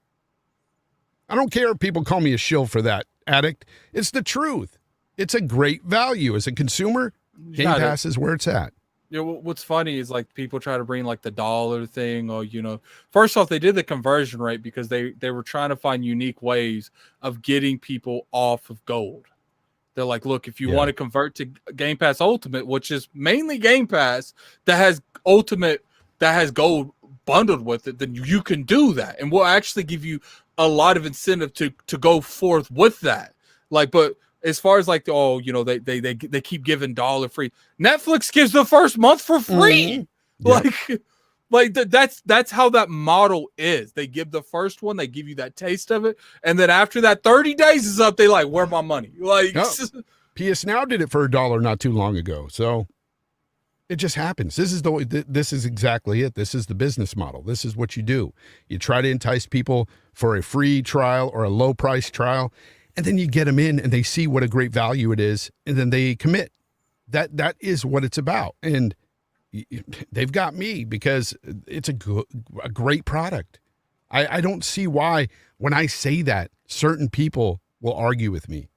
I don't care if people call me a shill for that, Addict. It's the truth. It's a great value. As a consumer, Game Pass is where it's at. You know, what's funny is like people try to bring like the dollar thing, or first off, they did the conversion rate because they were trying to find unique ways of getting people off of gold. They're like, look, if you want to convert to Game Pass Ultimate, which is mainly Game Pass that has Ultimate, that has gold bundled with it, then you can do that, and we'll actually give you a lot of incentive to go forth with that. Like, but as far as like, they keep giving dollar free. Netflix gives the first month for free. Like that's how that model is. They give the first one, they give you that taste of it, and then after that 30 days is up, they like, where my money? Like, PS Now did it for $1 not too long ago. So it just happens. This is exactly it. This is the business model. This is what you do. You try to entice people for a free trial or a low price trial, and then you get them in and they see what a great value it is, and then they commit. That is what it's about. And they've got me because it's a great product. I don't see why when I say that, certain people will argue with me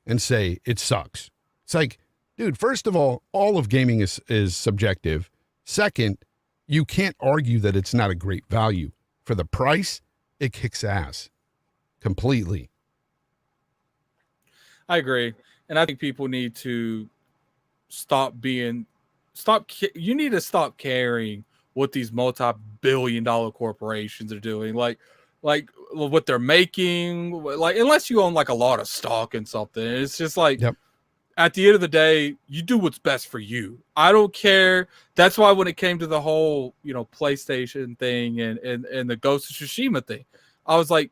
and say it sucks. It's like, dude, first of all of gaming is subjective. Second, you can't argue that it's not a great value. For the price, it kicks ass completely. I agree. And I think people need to you need to stop caring what these multi-billion-dollar corporations are doing. Like what they're making, like, unless you own like a lot of stock in something, it's just like, at the end of the day, you do what's best for you. I don't care. That's why when it came to the whole, PlayStation thing and the Ghost of Tsushima thing, I was like,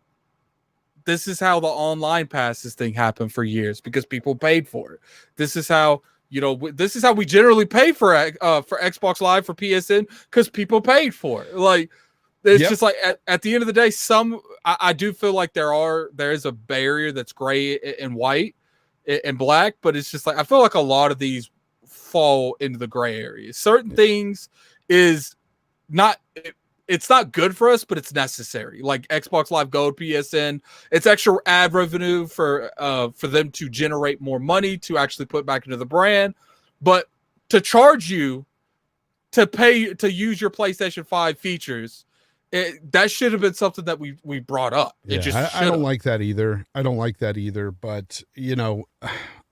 this is how the online passes thing happened for years, because people paid for it. This is how, this is how we generally pay for Xbox Live, for PSN, because people paid for it. Like, it's just like at the end of the day, I do feel like there is a barrier that's gray and white and black, but it's just like, I feel like a lot of these fall into the gray areas. Certain things is not, it's not good for us, but it's necessary. Like Xbox Live Gold, PSN, it's extra ad revenue for them to generate more money to actually put back into the brand. But to charge you to pay to use your PlayStation 5 features, that should have been something that we brought up. I don't like that either. But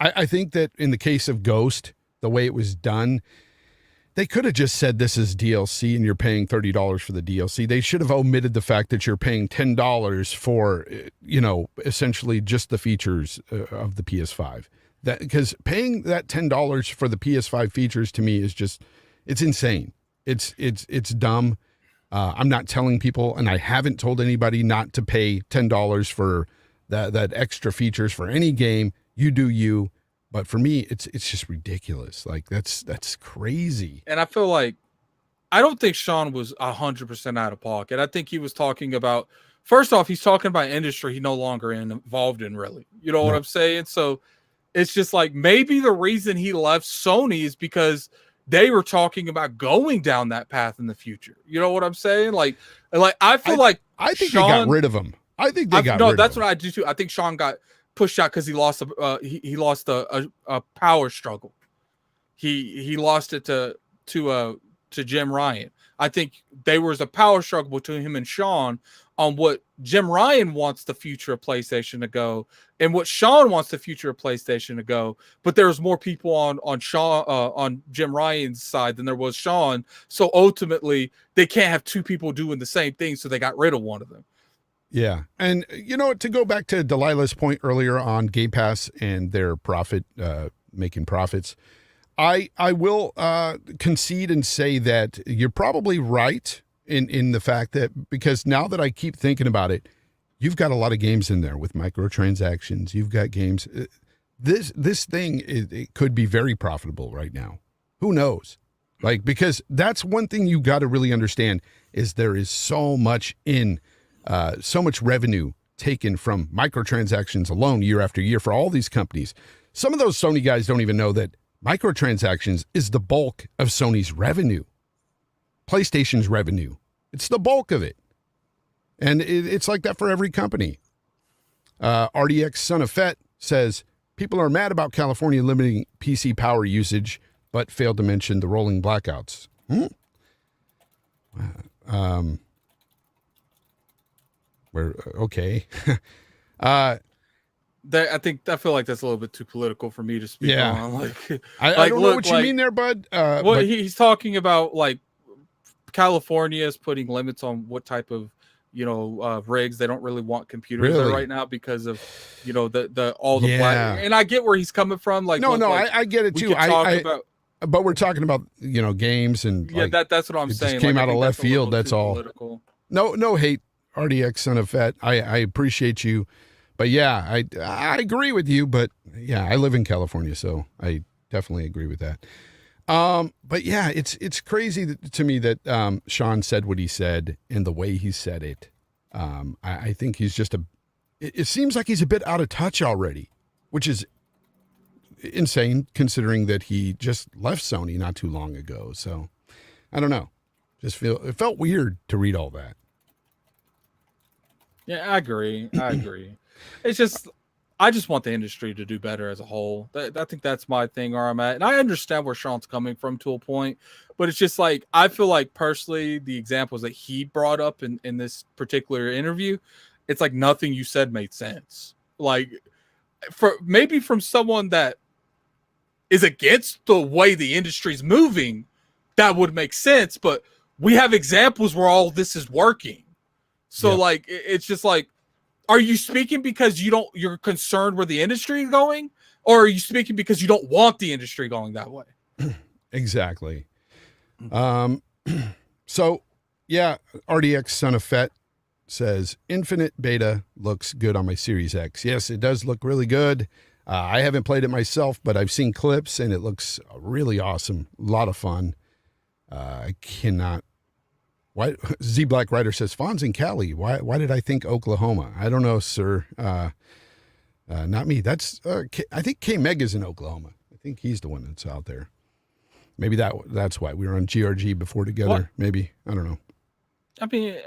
I think that in the case of Ghost, the way it was done, they could have just said this is DLC and you're paying $30 for the DLC. They should have omitted the fact that you're paying $10 for, essentially just the features of the PS5. That, because paying that $10 for the PS5 features, to me, is just, it's insane. It's dumb. I'm not telling people, and I haven't told anybody not to pay $10 for that extra features for any game. You do you. But for me, it's just ridiculous. Like, that's crazy. And I feel like, I don't think Sean was 100% out of pocket. I think he was talking about, first off, he's talking about industry he's no longer involved in, really. You know what I'm saying? So it's just like, maybe the reason he left Sony is because they were talking about going down that path in the future. You know what I'm saying? Like I feel I think Sean, they got rid of him. I think they got rid of him. No, that's what I do too. I think Sean got pushed out because he lost a power struggle. He lost it to Jim Ryan. I think there was a power struggle between him and Sean on what Jim Ryan wants the future of PlayStation to go and what Sean wants the future of PlayStation to go. But there was more people on Jim Ryan's side than there was Sean. So ultimately, they can't have two people doing the same thing. So they got rid of one of them. Yeah. And, to go back to Delilah's point earlier on Game Pass and their making profits, I will concede and say that you're probably right in the fact that, because now that I keep thinking about it, you've got a lot of games in there with microtransactions. You've got games. This thing, it could be very profitable right now. Who knows? Like, because that's one thing you got to really understand is there is so much so much revenue taken from microtransactions alone year after year for all these companies. Some of those Sony guys don't even know that microtransactions is the bulk of Sony's revenue. PlayStation's revenue. It's the bulk of it. And it's like that for every company. RDX Son of Fett says, people are mad about California limiting PC power usage, but failed to mention the rolling blackouts. Okay. I feel like that's a little bit too political for me to speak on. Like, I don't know what you mean there, bud. But he's talking about like California is putting limits on what type of rigs. They don't really want computers there right now because of all the black. And I get where he's coming from. Like, I get it too. But we're talking about games and that's what I'm saying. Just came out of left field. That's all. Political. No hate, RDX Son of Fett. I appreciate you, but I agree with you. But I live in California, so I definitely agree with that. But it's crazy to me that Sean said what he said and the way he said it. I think he's just it seems like he's a bit out of touch already, which is insane considering that he just left Sony not too long ago. So I don't know. It felt weird to read all that. Yeah, I agree. It's just, I just want the industry to do better as a whole. I think that's my thing where I'm at. And I understand where Sean's coming from to a point, but it's just like, I feel like personally, the examples that he brought up in this particular interview, it's like nothing you said made sense. Like, maybe from someone that is against the way the industry's moving, that would make sense. But we have examples where all this is working. So like, it's just like, are you speaking because you're concerned where the industry is going? Or are you speaking because you don't want the industry going that way? Exactly. So RDX Son of Fett says, Infinite Beta looks good on my Series X. Yes, it does look really good. I haven't played it myself, but I've seen clips and it looks really awesome. A lot of fun. I cannot. Why? Z Black Rider says, Fonz in Cali. Why did I think Oklahoma? I don't know, sir. Not me. That's I think K Meg is in Oklahoma. I think he's the one that's out there. Maybe that's why we were on GRG before together. What? Maybe, I don't know. I mean,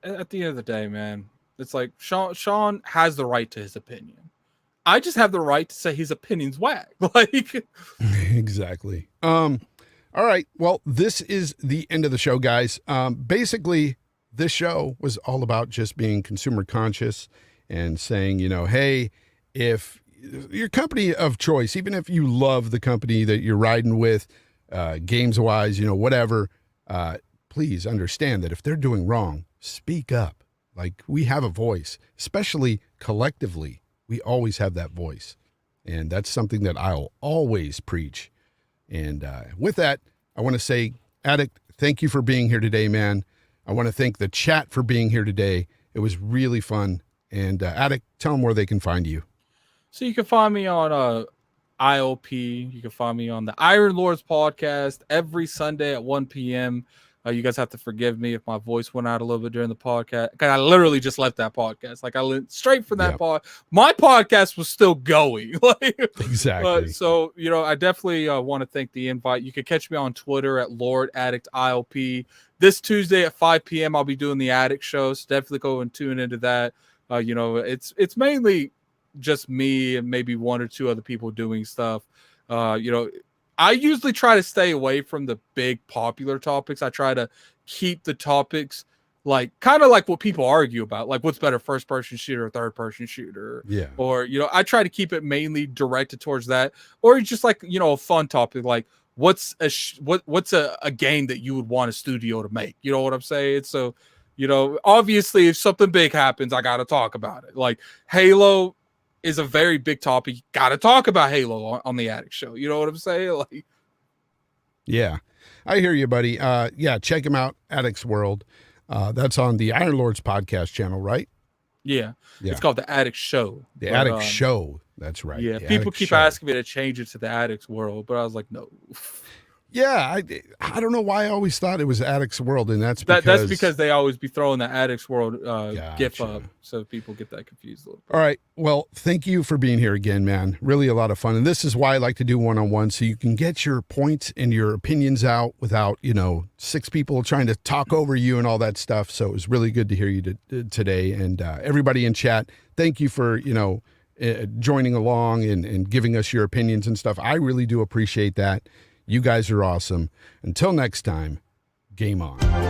at the end of the day, man, it's like Sean has the right to his opinion. I just have the right to say his opinion's whack. Like, exactly. All right. Well, this is the end of the show, guys. Basically, this show was all about just being consumer conscious and saying, hey, if your company of choice, even if you love the company that you're riding with, games wise, whatever, please understand that if they're doing wrong, speak up. Like, we have a voice, especially collectively. We always have that voice. And that's something that I'll always preach. And with that, I want to say, Addict, thank you for being here today, man. I want to thank the chat for being here today. It was really fun. And Addict, tell them where they can find you. So you can find me on IOP. You can find me on the Iron Lords podcast every Sunday at 1 p.m. You guys have to forgive me if my voice went out a little bit during the podcast. I literally just left that podcast. Like, I went straight from that pod. My podcast was still going. Exactly. So, I definitely want to thank the invite. You can catch me on Twitter at Lord Addict IOP. This Tuesday at 5 p.m. I'll be doing the Addict show. So definitely go and tune into that. It's mainly just me and maybe one or two other people doing stuff. I usually try to stay away from the big popular topics. I try to keep the topics kind of like what people argue about, like what's better, first person shooter or third person shooter. Yeah. Or, I try to keep it mainly directed towards that. Or just like, a fun topic, like what's a game that you would want a studio to make? You know what I'm saying? So, obviously if something big happens, I got to talk about it. Like Halo is a very big topic. You got to talk about Halo on the Addict show. You know what I'm saying? Like, yeah, I hear you, buddy. Check him out. Addict's World. That's on the Iron Lords podcast channel, right? Yeah. It's called the Addict Show. The Addict Show. That's right. Yeah. People keep asking me to change it to the Addict's World, but I was like, no. Yeah, I don't know why I always thought it was Addict's World, and that's because they always be throwing the Addict's World GIF Gotcha. up, so people get that confused a little bit. All right. Well, thank you for being here again, man. Really a lot of fun. And this is why I like to do one-on-one, so you can get your points and your opinions out without, 6 people trying to talk over you and all that stuff. So it was really good to hear you today. And everybody in chat, thank you for, joining along and giving us your opinions and stuff. I really do appreciate that. You guys are awesome. Until next time, game on.